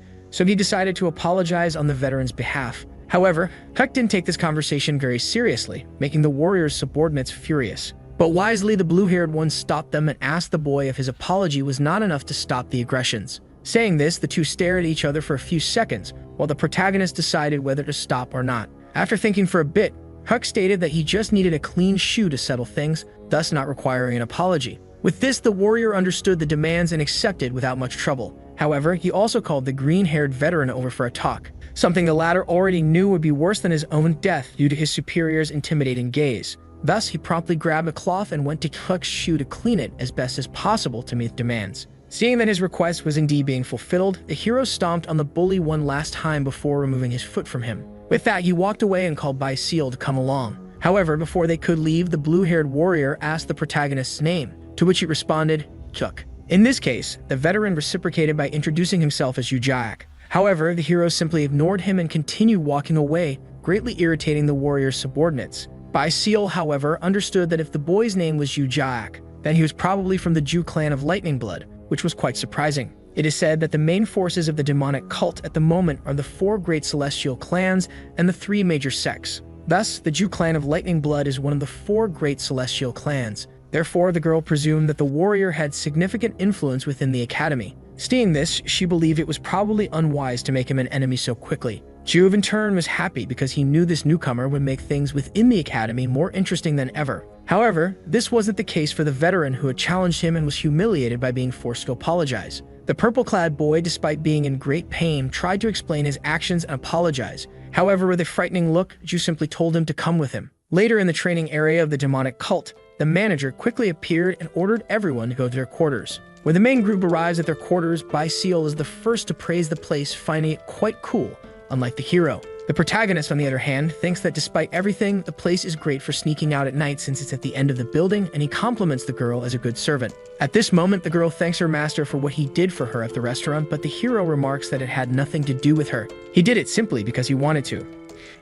so he decided to apologize on the veteran's behalf. However, Huck didn't take this conversation very seriously, making the warrior's subordinates furious. But wisely, the blue-haired one stopped them and asked the boy if his apology was not enough to stop the aggressions. Saying this, the two stared at each other for a few seconds, while the protagonist decided whether to stop or not. After thinking for a bit, Huck stated that he just needed a clean shoe to settle things, thus not requiring an apology. With this, the warrior understood the demands and accepted without much trouble. However, he also called the green-haired veteran over for a talk, something the latter already knew would be worse than his own death due to his superior's intimidating gaze. Thus, he promptly grabbed a cloth and went to Huck's shoe to clean it as best as possible to meet demands. Seeing that his request was indeed being fulfilled, the hero stomped on the bully one last time before removing his foot from him. With that, he walked away and called Bai Seal to come along. However, before they could leave, the blue-haired warrior asked the protagonist's name, to which he responded, Chuck. In this case, the veteran reciprocated by introducing himself as Ujak. However, the hero simply ignored him and continued walking away, greatly irritating the warrior's subordinates. Bai Seal, however, understood that if the boy's name was Ujak, then he was probably from the Jew clan of Lightning Blood, which was quite surprising. It is said that the main forces of the demonic cult at the moment are the 4 great celestial clans and the 3 major sects. Thus, the Jew clan of Lightning Blood is one of the 4 great celestial clans. Therefore, the girl presumed that the warrior had significant influence within the academy. Seeing this, she believed it was probably unwise to make him an enemy so quickly. Juve, in turn, was happy because he knew this newcomer would make things within the academy more interesting than ever. However, this wasn't the case for the veteran who had challenged him and was humiliated by being forced to apologize. The purple-clad boy, despite being in great pain, tried to explain his actions and apologize. However, with a frightening look, Ju simply told him to come with him. Later in the training area of the demonic cult, the manager quickly appeared and ordered everyone to go to their quarters. When the main group arrives at their quarters, Bai Seal is the first to praise the place, finding it quite cool, unlike the hero. The protagonist, on the other hand, thinks that despite everything, the place is great for sneaking out at night since it's at the end of the building, and he compliments the girl as a good servant. At this moment, the girl thanks her master for what he did for her at the restaurant, but the hero remarks that it had nothing to do with her. He did it simply because he wanted to.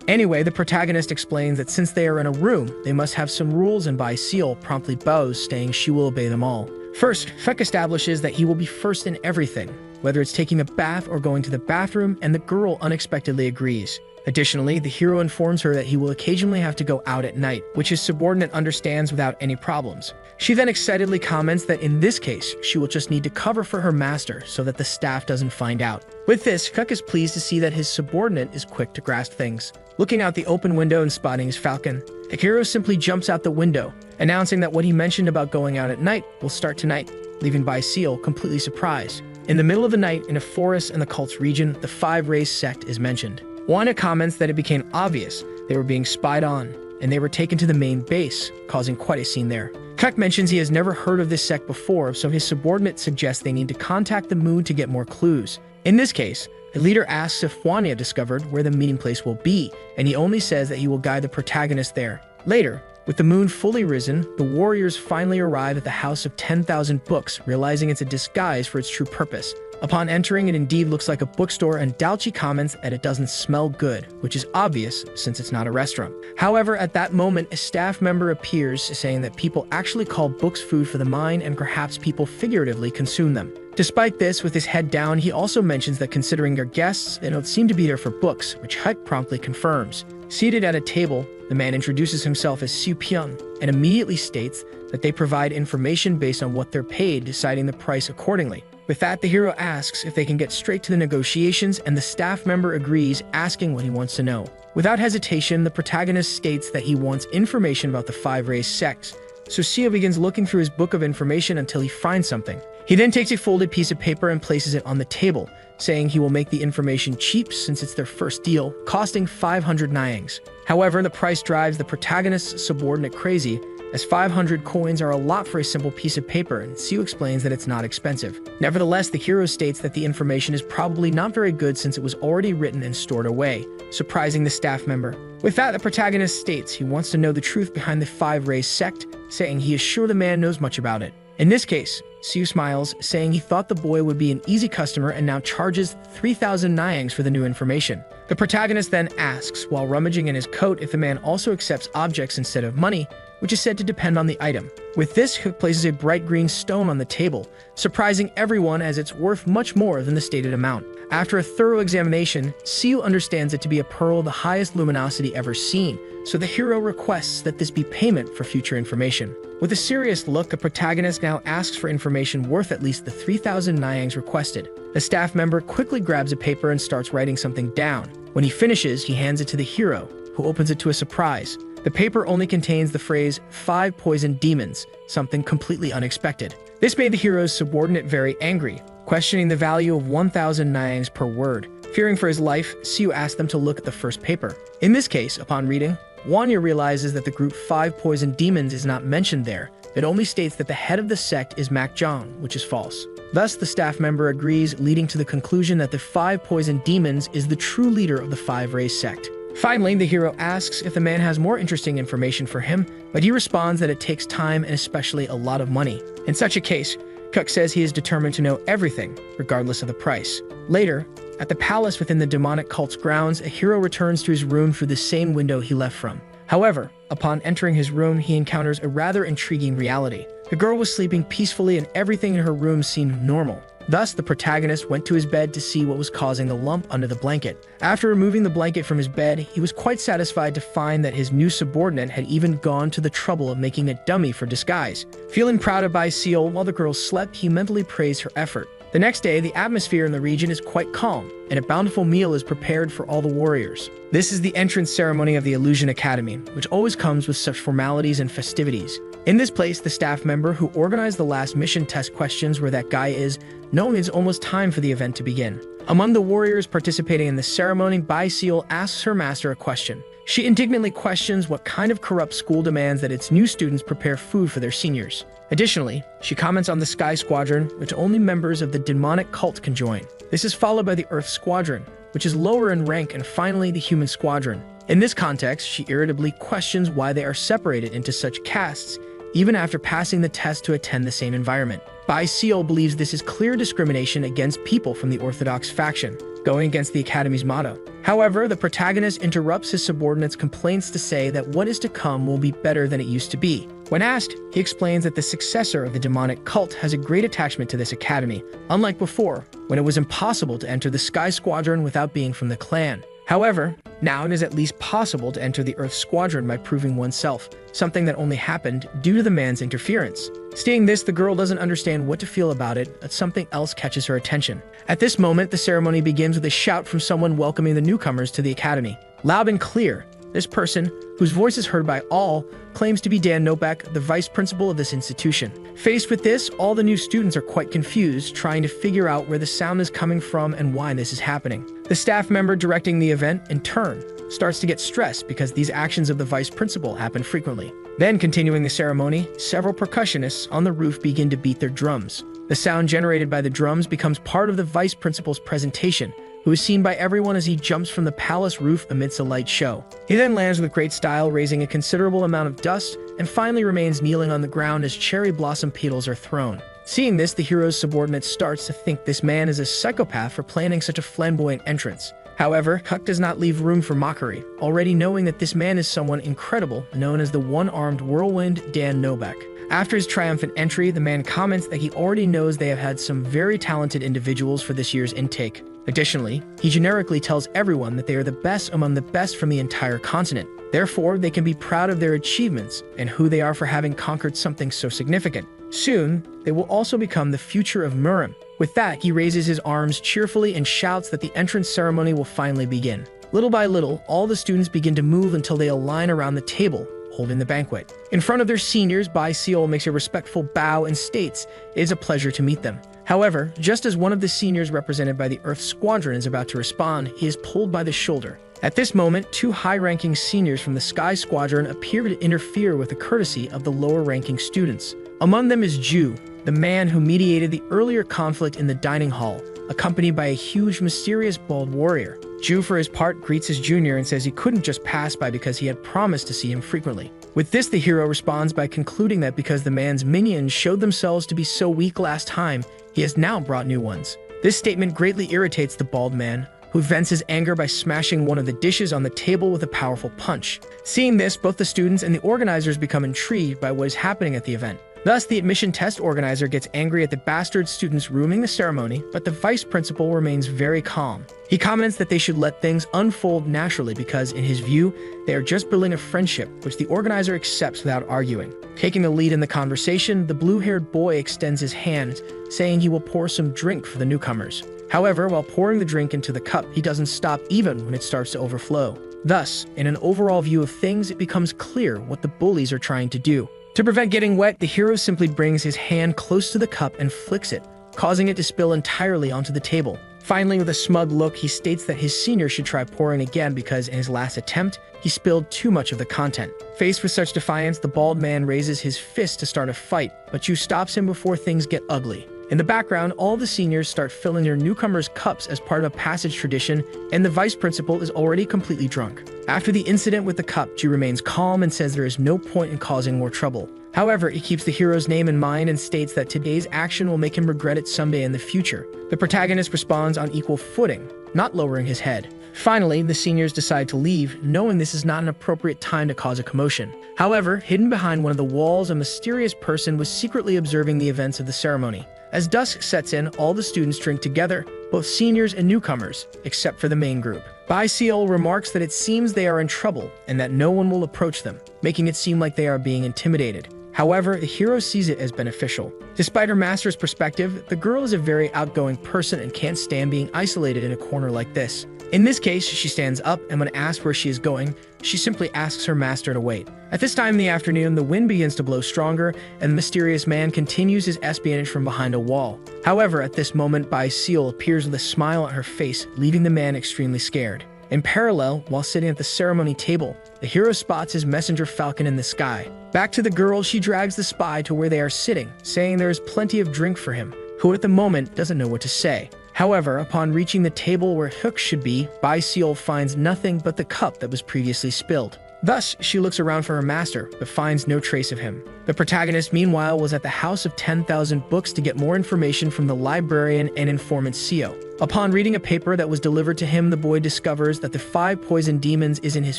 Anyway, the protagonist explains that since they are in a room, they must have some rules, and Bai Seal promptly bows, saying she will obey them all. First, Feck establishes that he will be first in everything, whether it's taking a bath or going to the bathroom, and the girl unexpectedly agrees. Additionally, the hero informs her that he will occasionally have to go out at night, which his subordinate understands without any problems. She then excitedly comments that in this case, she will just need to cover for her master so that the staff doesn't find out. With this, Feck is pleased to see that his subordinate is quick to grasp things. Looking out the open window and spotting his falcon, the hero simply jumps out the window, announcing that what he mentioned about going out at night will start tonight, leaving Bai Seal completely surprised. In the middle of the night, in a forest in the cult's region, the 5-race sect is mentioned. Wanda comments that it became obvious they were being spied on, and they were taken to the main base, causing quite a scene there. Kek mentions he has never heard of this sect before, so his subordinate suggests they need to contact the moon to get more clues. In this case, the leader asks if Wanya discovered where the meeting place will be, and he only says that he will guide the protagonist there. Later, with the moon fully risen, the warriors finally arrive at the House of 10,000 Books, realizing it's a disguise for its true purpose. Upon entering, it indeed looks like a bookstore, and Dalchi comments that it doesn't smell good, which is obvious since it's not a restaurant. However, at that moment, a staff member appears, saying that people actually call books food for the mind, and perhaps people figuratively consume them. Despite this, with his head down, he also mentions that considering their guests, they don't seem to be there for books, which Hike promptly confirms. Seated at a table, the man introduces himself as Siu Pyung and immediately states that they provide information based on what they're paid, deciding the price accordingly. With that, the hero asks if they can get straight to the negotiations, and the staff member agrees, asking what he wants to know. Without hesitation, the protagonist states that he wants information about the 5-race sects, so Sia begins looking through his book of information until he finds something. He then takes a folded piece of paper and places it on the table, saying he will make the information cheap since it's their first deal, costing 500 Nyangs. However, the price drives the protagonist's subordinate crazy, as 500 coins are a lot for a simple piece of paper, and Siu explains that it's not expensive. Nevertheless, the hero states that the information is probably not very good since it was already written and stored away, surprising the staff member. With that, the protagonist states he wants to know the truth behind the 5-race sect, saying he is sure the man knows much about it. In this case, Siu smiles, saying he thought the boy would be an easy customer and now charges 3,000 nyangs for the new information. The protagonist then asks, while rummaging in his coat, if the man also accepts objects instead of money, which is said to depend on the item. With this, Hook places a bright green stone on the table, surprising everyone as it's worth much more than the stated amount. After a thorough examination, Siu understands it to be a pearl of the highest luminosity ever seen, so the hero requests that this be payment for future information. With a serious look, the protagonist now asks for information worth at least the 3,000 nyangs requested. The staff member quickly grabs a paper and starts writing something down. When he finishes, he hands it to the hero, who opens it to a surprise. The paper only contains the phrase, 5 poisoned demons, something completely unexpected. This made the hero's subordinate very angry, questioning the value of 1,000 nyangs per word. Fearing for his life, Siu asked them to look at the first paper. In this case, upon reading, Wanya realizes that the group 5 poisoned demons is not mentioned there. It only states that the head of the sect is Makjong, which is false. Thus, the staff member agrees, leading to the conclusion that the 5 poisoned demons is the true leader of the 5 race sect. Finally, the hero asks if the man has more interesting information for him, but he responds that it takes time and especially a lot of money. In such a case, Cook says he is determined to know everything, regardless of the price. Later, at the palace within the demonic cult's grounds, a hero returns to his room through the same window he left from. However, upon entering his room, he encounters a rather intriguing reality. The girl was sleeping peacefully and everything in her room seemed normal. Thus, the protagonist went to his bed to see what was causing the lump under the blanket. After removing the blanket from his bed, he was quite satisfied to find that his new subordinate had even gone to the trouble of making a dummy for disguise. Feeling proud of Bai Seal while the girl slept, he mentally praised her effort. The next day, the atmosphere in the region is quite calm, and a bountiful meal is prepared for all the warriors. This is the entrance ceremony of the Illusion Academy, which always comes with such formalities and festivities. In this place, the staff member who organized the last mission test questions where that guy is, knowing it's almost time for the event to begin. Among the warriors participating in the ceremony, Bai Seal asks her master a question. She indignantly questions what kind of corrupt school demands that its new students prepare food for their seniors. Additionally, she comments on the Sky Squadron, which only members of the demonic cult can join. This is followed by the Earth Squadron, which is lower in rank, and finally the Human Squadron. In this context, she irritably questions why they are separated into such castes, even after passing the test to attend the same environment. Bai Seal believes this is clear discrimination against people from the Orthodox faction, going against the Academy's motto. However, the protagonist interrupts his subordinate's complaints to say that what is to come will be better than it used to be. When asked, he explains that the successor of the demonic cult has a great attachment to this academy, unlike before, when it was impossible to enter the Sky Squadron without being from the clan. However, now it is at least possible to enter the Earth Squadron by proving oneself, something that only happened due to the man's interference. Seeing this, the girl doesn't understand what to feel about it, but something else catches her attention. At this moment, the ceremony begins with a shout from someone welcoming the newcomers to the academy. Loud and clear, this person, whose voice is heard by all, claims to be Dan Novak, the vice principal of this institution. Faced with this, all the new students are quite confused, trying to figure out where the sound is coming from and why this is happening. The staff member directing the event, in turn, starts to get stressed because these actions of the vice principal happen frequently. Then, continuing the ceremony, several percussionists on the roof begin to beat their drums. The sound generated by the drums becomes part of the vice principal's presentation, who is seen by everyone as he jumps from the palace roof amidst a light show. He then lands with great style, raising a considerable amount of dust, and finally remains kneeling on the ground as cherry blossom petals are thrown. Seeing this, the hero's subordinate starts to think this man is a psychopath for planning such a flamboyant entrance. However, Huck does not leave room for mockery, already knowing that this man is someone incredible, known as the one-armed whirlwind Dan Novak. After his triumphant entry, the man comments that he already knows they have had some very talented individuals for this year's intake. Additionally, he generically tells everyone that they are the best among the best from the entire continent. Therefore, they can be proud of their achievements and who they are for having conquered something so significant. Soon, they will also become the future of Murim. With that, he raises his arms cheerfully and shouts that the entrance ceremony will finally begin. Little by little, all the students begin to move until they align around the table, holding the banquet. In front of their seniors, Bai Seal makes a respectful bow and states it is a pleasure to meet them. However, just as one of the seniors represented by the Earth Squadron is about to respond, he is pulled by the shoulder. At this moment, two high-ranking seniors from the Sky Squadron appear to interfere with the courtesy of the lower-ranking students. Among them is Ju, the man who mediated the earlier conflict in the dining hall, accompanied by a huge, mysterious, bald warrior. Ju, for his part, greets his junior and says he couldn't just pass by because he had promised to see him frequently. With this, the hero responds by concluding that because the man's minions showed themselves to be so weak last time, he has now brought new ones. This statement greatly irritates the bald man, who vents his anger by smashing one of the dishes on the table with a powerful punch. Seeing this, both the students and the organizers become intrigued by what is happening at the event. Thus, the admission test organizer gets angry at the bastard students ruining the ceremony, but the vice principal remains very calm. He comments that they should let things unfold naturally because, in his view, they are just building a friendship, which the organizer accepts without arguing. Taking the lead in the conversation, the blue-haired boy extends his hand, saying he will pour some drink for the newcomers. However, while pouring the drink into the cup, he doesn't stop even when it starts to overflow. Thus, in an overall view of things, it becomes clear what the bullies are trying to do. To prevent getting wet, the hero simply brings his hand close to the cup and flicks it, causing it to spill entirely onto the table. Finally, with a smug look, he states that his senior should try pouring again because in his last attempt, he spilled too much of the content. Faced with such defiance, the bald man raises his fist to start a fight, but Chu stops him before things get ugly. In the background, all the seniors start filling their newcomers' cups as part of a passage tradition, and the vice principal is already completely drunk. After the incident with the cup, Chu remains calm and says there is no point in causing more trouble. However, he keeps the hero's name in mind and states that today's action will make him regret it someday in the future. The protagonist responds on equal footing, not lowering his head. Finally, the seniors decide to leave, knowing this is not an appropriate time to cause a commotion. However, hidden behind one of the walls, a mysterious person was secretly observing the events of the ceremony. As dusk sets in, all the students drink together, both seniors and newcomers, except for the main group. Bai Seol remarks that it seems they are in trouble and that no one will approach them, making it seem like they are being intimidated. However, the hero sees it as beneficial. Despite her master's perspective, the girl is a very outgoing person and can't stand being isolated in a corner like this. In this case, she stands up, and when asked where she is going, she simply asks her master to wait. At this time in the afternoon, the wind begins to blow stronger, and the mysterious man continues his espionage from behind a wall. However, at this moment, Bai Seol appears with a smile on her face, leaving the man extremely scared. In parallel, while sitting at the ceremony table, the hero spots his messenger falcon in the sky. Back to the girl, she drags the spy to where they are sitting, saying there is plenty of drink for him, who at the moment doesn't know what to say. However, upon reaching the table where Hook should be, Bai Seol finds nothing but the cup that was previously spilled. Thus, she looks around for her master, but finds no trace of him. The protagonist, meanwhile, was at the House of 10,000 Books to get more information from the librarian and informant Seo. Upon reading a paper that was delivered to him, the boy discovers that the 5 poison demons is in his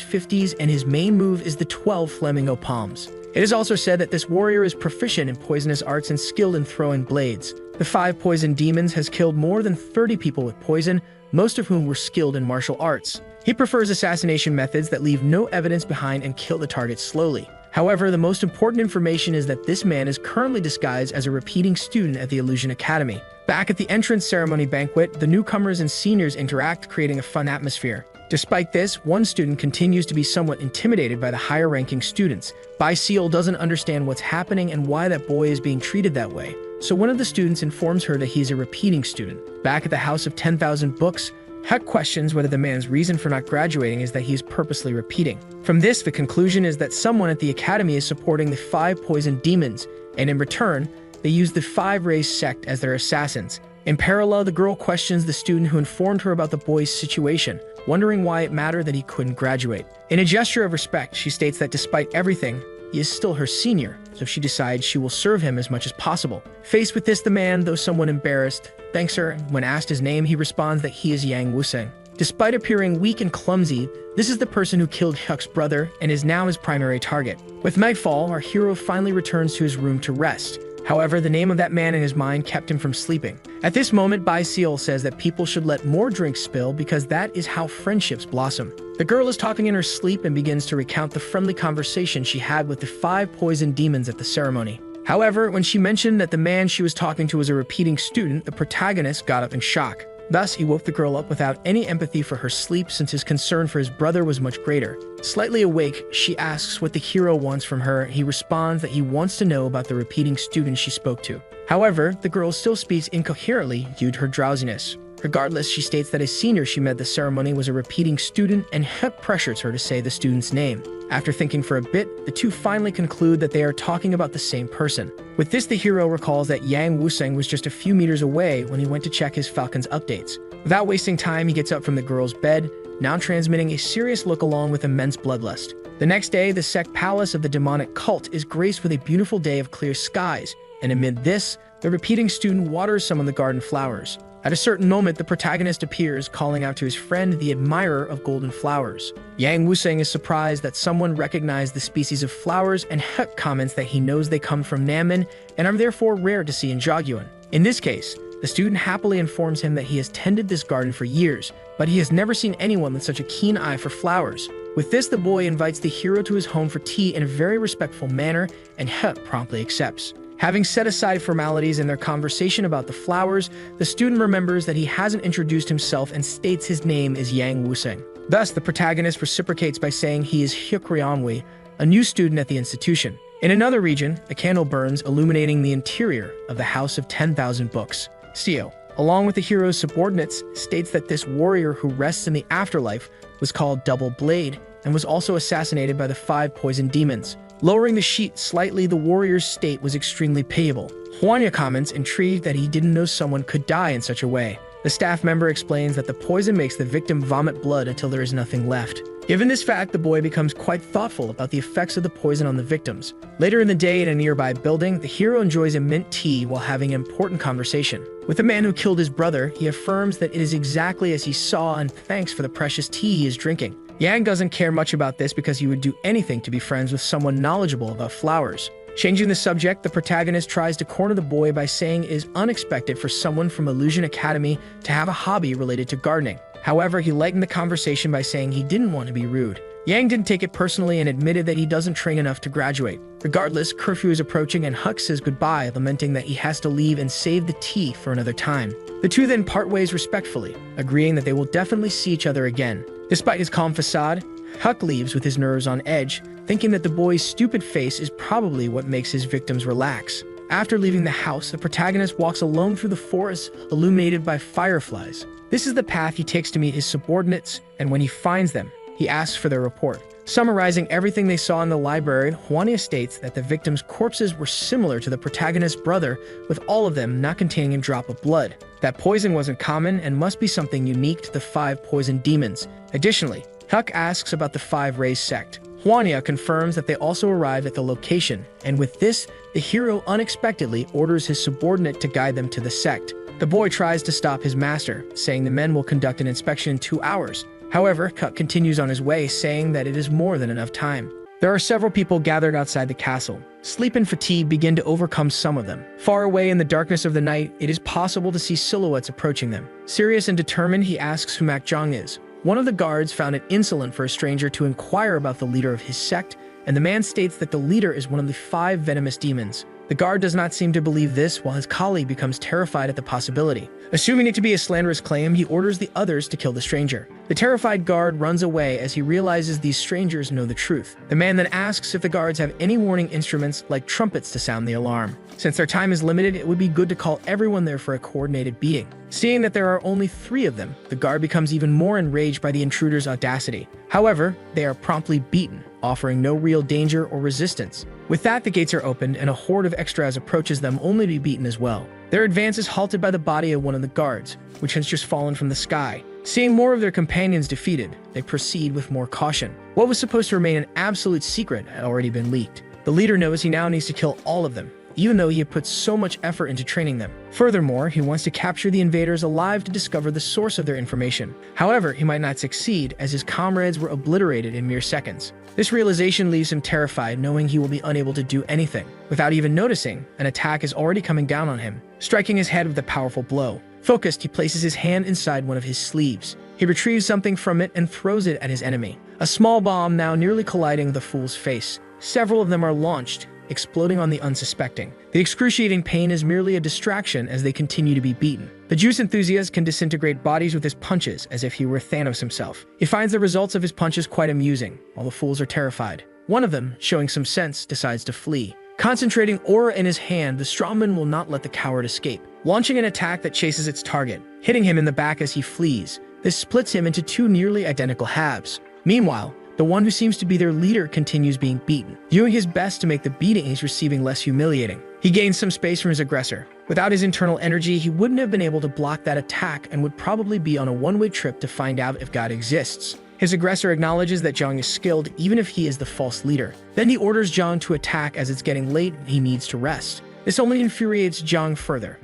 50s and his main move is the 12 flamingo palms. It is also said that this warrior is proficient in poisonous arts and skilled in throwing blades. The 5 poison demons has killed more than 30 people with poison, most of whom were skilled in martial arts. He prefers assassination methods that leave no evidence behind and kill the target slowly. However, the most important information is that this man is currently disguised as a repeating student at the Illusion Academy. Back at the entrance ceremony banquet, the newcomers and seniors interact, creating a fun atmosphere. Despite this, one student continues to be somewhat intimidated by the higher-ranking students. Bai Seol doesn't understand what's happening and why that boy is being treated that way, so one of the students informs her that he's a repeating student. Back at the House of 10,000 Books, Huck questions whether the man's reason for not graduating is that he is purposely repeating. From this, the conclusion is that someone at the academy is supporting the 5 poison demons, and in return, they use the 5 raised sect as their assassins. In parallel, the girl questions the student who informed her about the boy's situation, wondering why it mattered that he couldn't graduate. In a gesture of respect, she states that despite everything, he is still her senior, so she decides she will serve him as much as possible. Faced with this, the man, though somewhat embarrassed, thanks her. When asked his name, he responds that he is Yang Wuseng. Despite appearing weak and clumsy, this is the person who killed Hyuk's brother and is now his primary target. With nightfall, our hero finally returns to his room to rest. However, the name of that man in his mind kept him from sleeping. At this moment, Bai Seol says that people should let more drinks spill because that is how friendships blossom. The girl is talking in her sleep and begins to recount the friendly conversation she had with the 5 poison demons at the ceremony. However, when she mentioned that the man she was talking to was a repeating student, the protagonist got up in shock. Thus, he woke the girl up without any empathy for her sleep since his concern for his brother was much greater. Slightly awake, she asks what the hero wants from her. He responds that he wants to know about the repeating student she spoke to. However, the girl still speaks incoherently due to her drowsiness. Regardless, she states that a senior she met at the ceremony was a repeating student and Hep pressures her to say the student's name. After thinking for a bit, the two finally conclude that they are talking about the same person. With this, the hero recalls that Yang Wuseng was just a few meters away when he went to check his falcon's updates. Without wasting time, he gets up from the girl's bed, now transmitting a serious look along with immense bloodlust. The next day, the Sect palace of the demonic cult is graced with a beautiful day of clear skies, and amid this, the repeating student waters some of the garden flowers. At a certain moment, the protagonist appears, calling out to his friend, the admirer of golden flowers. Yang Wuseng is surprised that someone recognized the species of flowers, and Hek comments that he knows they come from Nammen and are therefore rare to see in Jogyuan. In this case, the student happily informs him that he has tended this garden for years, but he has never seen anyone with such a keen eye for flowers. With this, the boy invites the hero to his home for tea in a very respectful manner, and Hek promptly accepts. Having set aside formalities in their conversation about the flowers, the student remembers that he hasn't introduced himself and states his name is Yang Wuseng. Thus, the protagonist reciprocates by saying he is Hyuk, a new student at the institution. In another region, a candle burns, illuminating the interior of the House of 10,000 Books. Seo, along with the hero's subordinates, states that this warrior who rests in the afterlife was called Double Blade and was also assassinated by the 5 poison demons. Lowering the sheet slightly, the warrior's state was extremely pitiable. Hwanya comments, intrigued that he didn't know someone could die in such a way. The staff member explains that the poison makes the victim vomit blood until there is nothing left. Given this fact, the boy becomes quite thoughtful about the effects of the poison on the victims. Later in the day, in a nearby building, the hero enjoys a mint tea while having an important conversation. With the man who killed his brother, he affirms that it is exactly as he saw and thanks for the precious tea he is drinking. Yang doesn't care much about this because he would do anything to be friends with someone knowledgeable about flowers. Changing the subject, the protagonist tries to corner the boy by saying it is unexpected for someone from Illusion Academy to have a hobby related to gardening. However, he lightened the conversation by saying he didn't want to be rude. Yang didn't take it personally and admitted that he doesn't train enough to graduate. Regardless, curfew is approaching and Huck says goodbye, lamenting that he has to leave and save the tea for another time. The two then part ways respectfully, agreeing that they will definitely see each other again. Despite his calm facade, Huck leaves with his nerves on edge, thinking that the boy's stupid face is probably what makes his victims relax. After leaving the house, the protagonist walks alone through the forest, illuminated by fireflies. This is the path he takes to meet his subordinates, and when he finds them, he asks for their report. Summarizing everything they saw in the library, Hwania states that the victims' corpses were similar to the protagonist's brother, with all of them not containing a drop of blood. That poison wasn't common and must be something unique to the 5 poison demons. Additionally, Huck asks about the 5 raised sect. Hwania confirms that they also arrived at the location, and with this, the hero unexpectedly orders his subordinate to guide them to the sect. The boy tries to stop his master, saying the men will conduct an inspection in 2 hours. However, Huck continues on his way, saying that it is more than enough time. There are several people gathered outside the castle. Sleep and fatigue begin to overcome some of them. Far away in the darkness of the night, it is possible to see silhouettes approaching them. Serious and determined, he asks who Makjong is. One of the guards found it insolent for a stranger to inquire about the leader of his sect, and the man states that the leader is one of the 5 venomous demons. The guard does not seem to believe this, while his colleague becomes terrified at the possibility. Assuming it to be a slanderous claim, he orders the others to kill the stranger. The terrified guard runs away as he realizes these strangers know the truth. The man then asks if the guards have any warning instruments like trumpets to sound the alarm. Since their time is limited, it would be good to call everyone there for a coordinated beating. Seeing that there are only 3 of them, the guard becomes even more enraged by the intruder's audacity. However, they are promptly beaten, offering no real danger or resistance. With that, the gates are opened and a horde of extras approaches them, only to be beaten as well. Their advance is halted by the body of one of the guards, which has just fallen from the sky. Seeing more of their companions defeated, they proceed with more caution. What was supposed to remain an absolute secret had already been leaked. The leader knows he now needs to kill all of them, even though he had put so much effort into training them. Furthermore, he wants to capture the invaders alive to discover the source of their information. However, he might not succeed, as his comrades were obliterated in mere seconds. This realization leaves him terrified, knowing he will be unable to do anything. Without even noticing, an attack is already coming down on him, striking his head with a powerful blow. Focused, he places his hand inside one of his sleeves. He retrieves something from it and throws it at his enemy. A small bomb now nearly colliding the fool's face. Several of them are launched, exploding on the unsuspecting. The excruciating pain is merely a distraction as they continue to be beaten. The juice enthusiast can disintegrate bodies with his punches as if he were Thanos himself. He finds the results of his punches quite amusing, while the fools are terrified. One of them, showing some sense, decides to flee. Concentrating aura in his hand, the strongman will not let the coward escape, launching an attack that chases its target, hitting him in the back as he flees. This splits him into 2 nearly identical halves. Meanwhile, the one who seems to be their leader continues being beaten, doing his best to make the beating he's receiving less humiliating. He gains some space from his aggressor, Without his internal energy, he wouldn't have been able to block that attack and would probably be on a one-way trip to find out if God exists. His aggressor acknowledges that Zhang is skilled even if he is the false leader. Then he orders Zhang to attack as it's getting late and he needs to rest. This only infuriates Zhang further.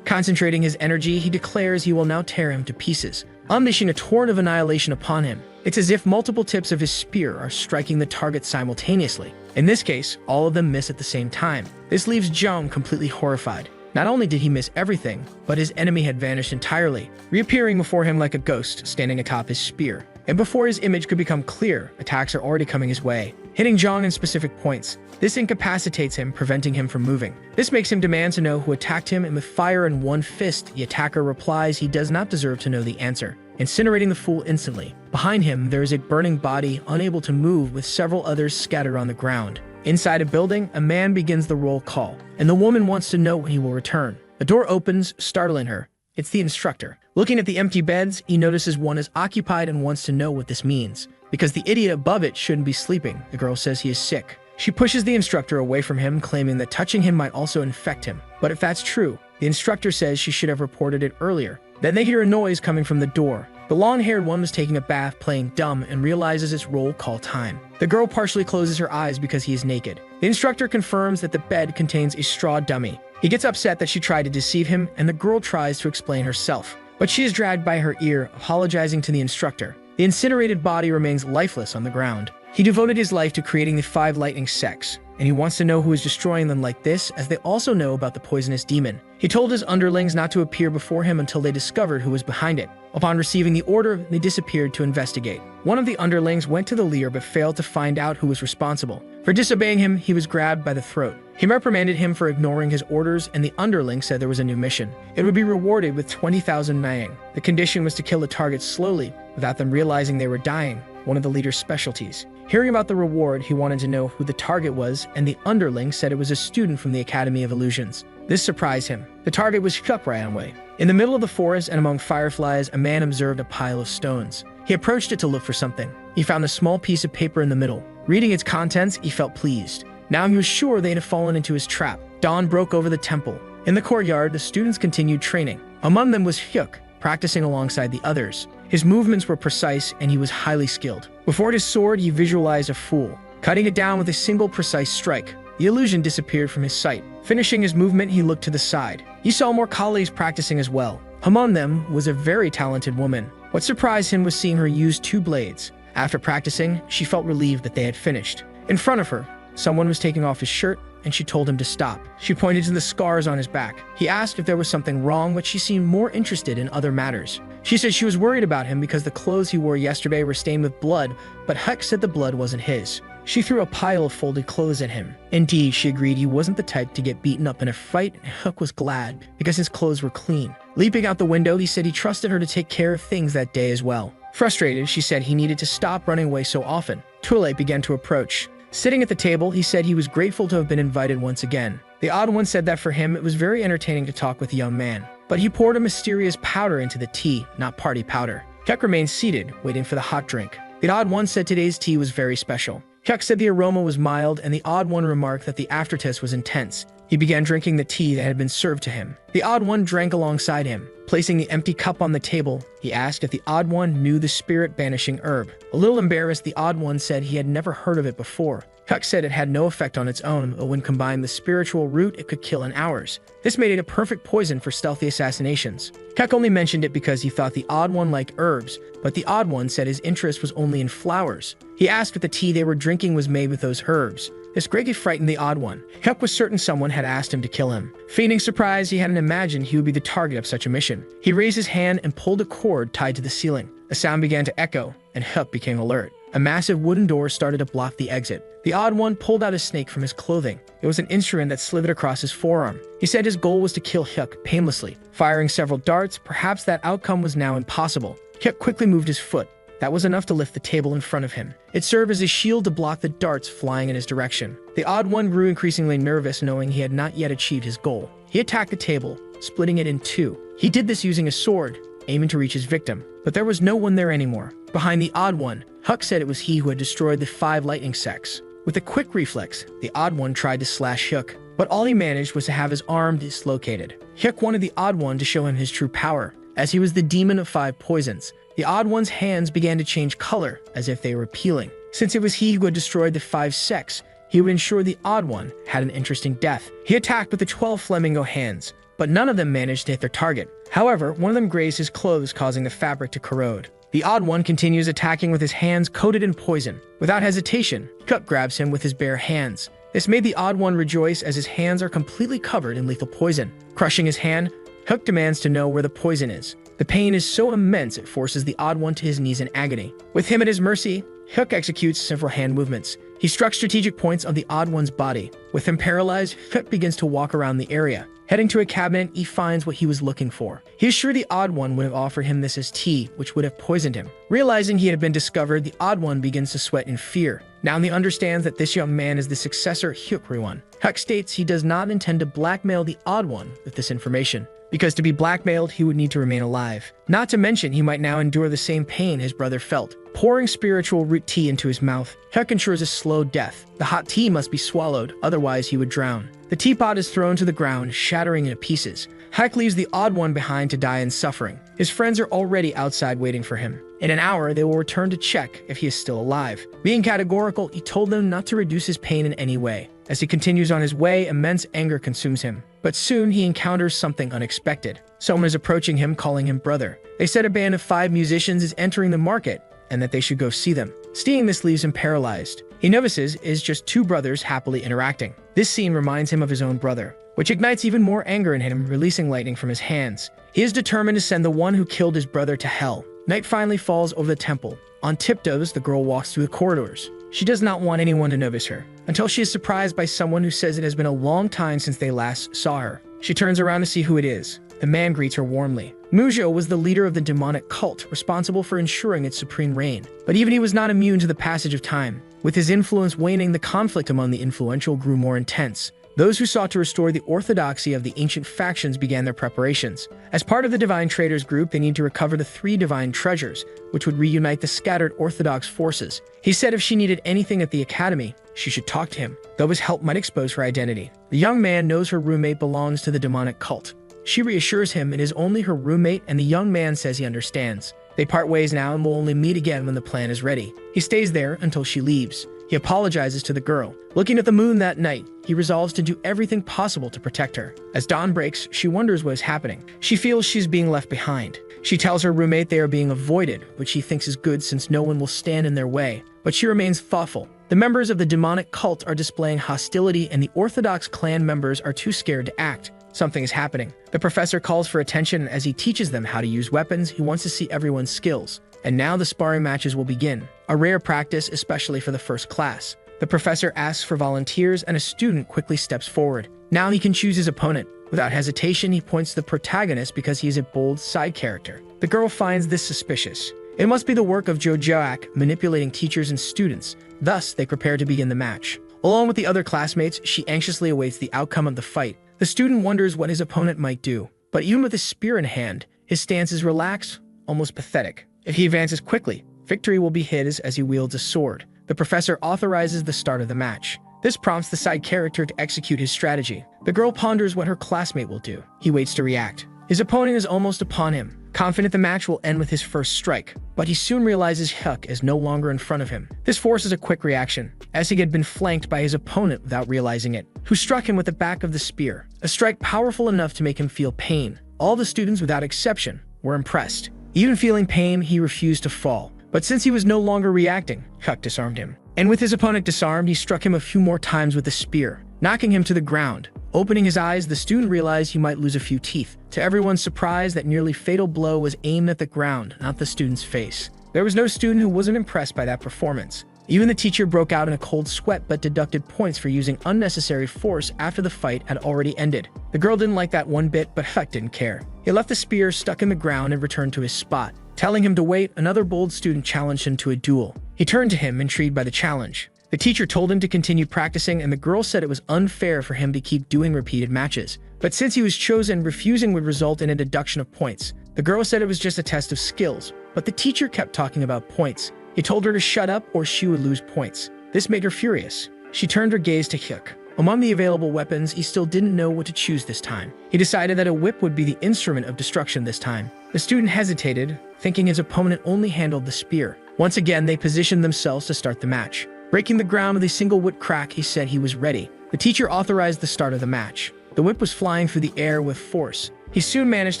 Concentrating his energy, he declares he will now tear him to pieces, unleashing a torrent of annihilation upon him. It's as if multiple tips of his spear are striking the target simultaneously. In this case, all of them miss at the same time. This leaves Zhang completely horrified. Not only did he miss everything, but his enemy had vanished entirely, reappearing before him like a ghost standing atop his spear. And before his image could become clear, attacks are already coming his way, hitting Zhang in specific points. This incapacitates him, preventing him from moving. This makes him demand to know who attacked him, and with fire in one fist, the attacker replies he does not deserve to know the answer, incinerating the fool instantly. Behind him, there is a burning body, unable to move, with several others scattered on the ground. Inside a building, a man begins the roll call, and the woman wants to know when he will return. The door opens, startling her. It's the instructor. Looking at the empty beds, he notices one is occupied and wants to know what this means. Because the idiot above it shouldn't be sleeping, the girl says he is sick. She pushes the instructor away from him, claiming that touching him might also infect him. But if that's true, the instructor says she should have reported it earlier. Then they hear a noise coming from the door. The long-haired one was taking a bath, playing dumb, and realizes it's roll call time. The girl partially closes her eyes because he is naked. The instructor confirms that the bed contains a straw dummy. He gets upset that she tried to deceive him, and the girl tries to explain herself. But she is dragged by her ear, apologizing to the instructor. The incinerated body remains lifeless on the ground. He devoted his life to creating the 5 lightning sects, and he wants to know who is destroying them like this, as they also know about the poisonous demon. He told his underlings not to appear before him until they discovered who was behind it. Upon receiving the order, they disappeared to investigate. One of the underlings went to the leader but failed to find out who was responsible. For disobeying him, he was grabbed by the throat. He reprimanded him for ignoring his orders, and the underling said there was a new mission. It would be rewarded with 20,000 Naing. The condition was to kill the targets slowly, without them realizing they were dying, one of the leader's specialties. Hearing about the reward, he wanted to know who the target was, and the underling said it was a student from the Academy of Illusions. This surprised him. The target was Shukranway. In the middle of the forest and among fireflies, a man observed a pile of stones. He approached it to look for something. He found a small piece of paper in the middle. Reading its contents, he felt pleased. Now he was sure they had fallen into his trap. Dawn broke over the temple. In the courtyard, the students continued training. Among them was Hyuk, practicing alongside the others. His movements were precise, and he was highly skilled. Before his sword, he visualized a fool, cutting it down with a single precise strike. The illusion disappeared from his sight. Finishing his movement, he looked to the side. He saw more colleagues practicing as well. Among them was a very talented woman. What surprised him was seeing her use 2 blades. After practicing, she felt relieved that they had finished. In front of her, someone was taking off his shirt, and she told him to stop. She pointed to the scars on his back. He asked if there was something wrong, but she seemed more interested in other matters. She said she was worried about him because the clothes he wore yesterday were stained with blood, but Huck said the blood wasn't his. She threw a pile of folded clothes at him. Indeed, she agreed he wasn't the type to get beaten up in a fight, and Huck was glad because his clothes were clean. Leaping out the window, he said he trusted her to take care of things that day as well. Frustrated, she said he needed to stop running away so often. Tule began to approach. Sitting at the table, he said he was grateful to have been invited once again. The odd one said that for him, it was very entertaining to talk with the young man. But he poured a mysterious powder into the tea, not party powder. Hyuk remained seated, waiting for the hot drink. The odd one said today's tea was very special. Hyuk said the aroma was mild, and the odd one remarked that the aftertaste was intense. He began drinking the tea that had been served to him. The odd one drank alongside him. Placing the empty cup on the table, he asked if the odd one knew the spirit-banishing herb. A little embarrassed, the odd one said he had never heard of it before. Hyuk said it had no effect on its own, but when combined with spiritual root, it could kill in hours. This made it a perfect poison for stealthy assassinations. Hyuk only mentioned it because he thought the odd one liked herbs, but the odd one said his interest was only in flowers. He asked if the tea they were drinking was made with those herbs. This greatly frightened the odd one. Hyuk was certain someone had asked him to kill him. Feigning surprise, he hadn't imagined he would be the target of such a mission. He raised his hand and pulled a cord tied to the ceiling. A sound began to echo, and Hyuk became alert. A massive wooden door started to block the exit. The odd one pulled out a snake from his clothing. It was an instrument that slithered across his forearm. He said his goal was to kill Hyuk painlessly. Firing several darts, perhaps that outcome was now impossible. Hyuk quickly moved his foot. That was enough to lift the table in front of him. It served as a shield to block the darts flying in his direction. The odd one grew increasingly nervous, knowing he had not yet achieved his goal. He attacked the table, splitting it in 2. He did this using a sword, aiming to reach his victim. But there was no one there anymore. Behind the odd one, Huck said it was he who had destroyed the 5 lightning sects. With a quick reflex, the Odd One tried to slash Hyuk, but all he managed was to have his arm dislocated. Hyuk wanted the Odd One to show him his true power, as he was the demon of 5 poisons. The Odd One's hands began to change color, as if they were peeling. Since it was he who had destroyed the 5 sects, he would ensure the Odd One had an interesting death. He attacked with the 12 flamingo hands, but none of them managed to hit their target. However, one of them grazed his clothes, causing the fabric to corrode. The Odd One continues attacking with his hands coated in poison. Without hesitation, Hyuk grabs him with his bare hands. This made the Odd One rejoice, as his hands are completely covered in lethal poison. Crushing his hand, Hyuk demands to know where the poison is. The pain is so immense it forces the Odd One to his knees in agony. With him at his mercy, Hyuk executes several hand movements. He struck strategic points on the Odd One's body. With him paralyzed, Hyuk begins to walk around the area. Heading to a cabinet, he finds what he was looking for. He is sure the Odd One would have offered him this as tea, which would have poisoned him. Realizing he had been discovered, the Odd One begins to sweat in fear. Now he understands that this young man is the successor Hyuk. Hyuk states he does not intend to blackmail the Odd One with this information, because to be blackmailed, he would need to remain alive. Not to mention, he might now endure the same pain his brother felt. Pouring spiritual root tea into his mouth, Hyuk ensures a slow death. The hot tea must be swallowed, otherwise he would drown. The teapot is thrown to the ground, shattering into pieces. Hyuk leaves the Odd One behind to die in suffering. His friends are already outside waiting for him. In an hour, they will return to check if he is still alive. Being categorical, he told them not to reduce his pain in any way. As he continues on his way, immense anger consumes him. But soon he encounters something unexpected. Someone is approaching him, calling him brother. They said a band of 5 musicians is entering the market, and that they should go see them. Seeing this leaves him paralyzed. He notices it is just 2 brothers happily interacting. This scene reminds him of his own brother, which ignites even more anger in him, releasing lightning from his hands. He is determined to send the one who killed his brother to hell. Night finally falls over the temple. On tiptoes, the girl walks through the corridors. She does not want anyone to notice her, until she is surprised by someone who says it has been a long time since they last saw her. She turns around to see who it is. The man greets her warmly. Mujo was the leader of the demonic cult, responsible for ensuring its supreme reign. But even he was not immune to the passage of time. With his influence waning, the conflict among the influential grew more intense. Those who sought to restore the orthodoxy of the ancient factions began their preparations. As part of the Divine Traders group, they need to recover the 3 divine treasures, which would reunite the scattered orthodox forces. He said if she needed anything at the academy, she should talk to him, though his help might expose her identity. The young man knows her roommate belongs to the demonic cult. She reassures him it is only her roommate, and the young man says he understands. They part ways now and will only meet again when the plan is ready. He stays there until she leaves. He apologizes to the girl. Looking at the moon that night, he resolves to do everything possible to protect her. As dawn breaks, she wonders what is happening. She feels she's being left behind. She tells her roommate they are being avoided, which she thinks is good since no one will stand in their way. But she remains thoughtful. The members of the demonic cult are displaying hostility, and the Orthodox clan members are too scared to act. Something is happening. The professor calls for attention as he teaches them how to use weapons. He wants to see everyone's skills. And now the sparring matches will begin, a rare practice especially for the first class. The professor asks for volunteers, and a student quickly steps forward. Now he can choose his opponent. Without hesitation, he points to the protagonist because he is a bold side character. The girl finds this suspicious. It must be the work of Joak manipulating teachers and students. Thus, they prepare to begin the match. Along with the other classmates, she anxiously awaits the outcome of the fight. The student wonders what his opponent might do. But even with his spear in hand, his stance is relaxed, almost pathetic. If he advances quickly, victory will be his as he wields a sword. The professor authorizes the start of the match. This prompts the side character to execute his strategy. The girl ponders what her classmate will do. He waits to react. His opponent is almost upon him, confident the match will end with his first strike. But he soon realizes Hyuk is no longer in front of him. This forces a quick reaction, as he had been flanked by his opponent without realizing it, who struck him with the back of the spear, a strike powerful enough to make him feel pain. All the students, without exception, were impressed. Even feeling pain, he refused to fall. But since he was no longer reacting, Hyuk disarmed him. And with his opponent disarmed, he struck him a few more times with the spear, knocking him to the ground. Opening his eyes, the student realized he might lose a few teeth. To everyone's surprise, that nearly fatal blow was aimed at the ground, not the student's face. There was no student who wasn't impressed by that performance. Even the teacher broke out in a cold sweat but deducted points for using unnecessary force after the fight had already ended. The girl didn't like that one bit, but Hyuk didn't care. He left the spear stuck in the ground and returned to his spot. Telling him to wait, another bold student challenged him to a duel. He turned to him, intrigued by the challenge. The teacher told him to continue practicing, and the girl said it was unfair for him to keep doing repeated matches. But since he was chosen, refusing would result in a deduction of points. The girl said it was just a test of skills, but the teacher kept talking about points. He told her to shut up or she would lose points. This made her furious. She turned her gaze to Hyuk. Among the available weapons, he still didn't know what to choose this time. He decided that a whip would be the instrument of destruction this time. The student hesitated, thinking his opponent only handled the spear. Once again, they positioned themselves to start the match. Breaking the ground with a single whip crack, he said he was ready. The teacher authorized the start of the match. The whip was flying through the air with force. He soon managed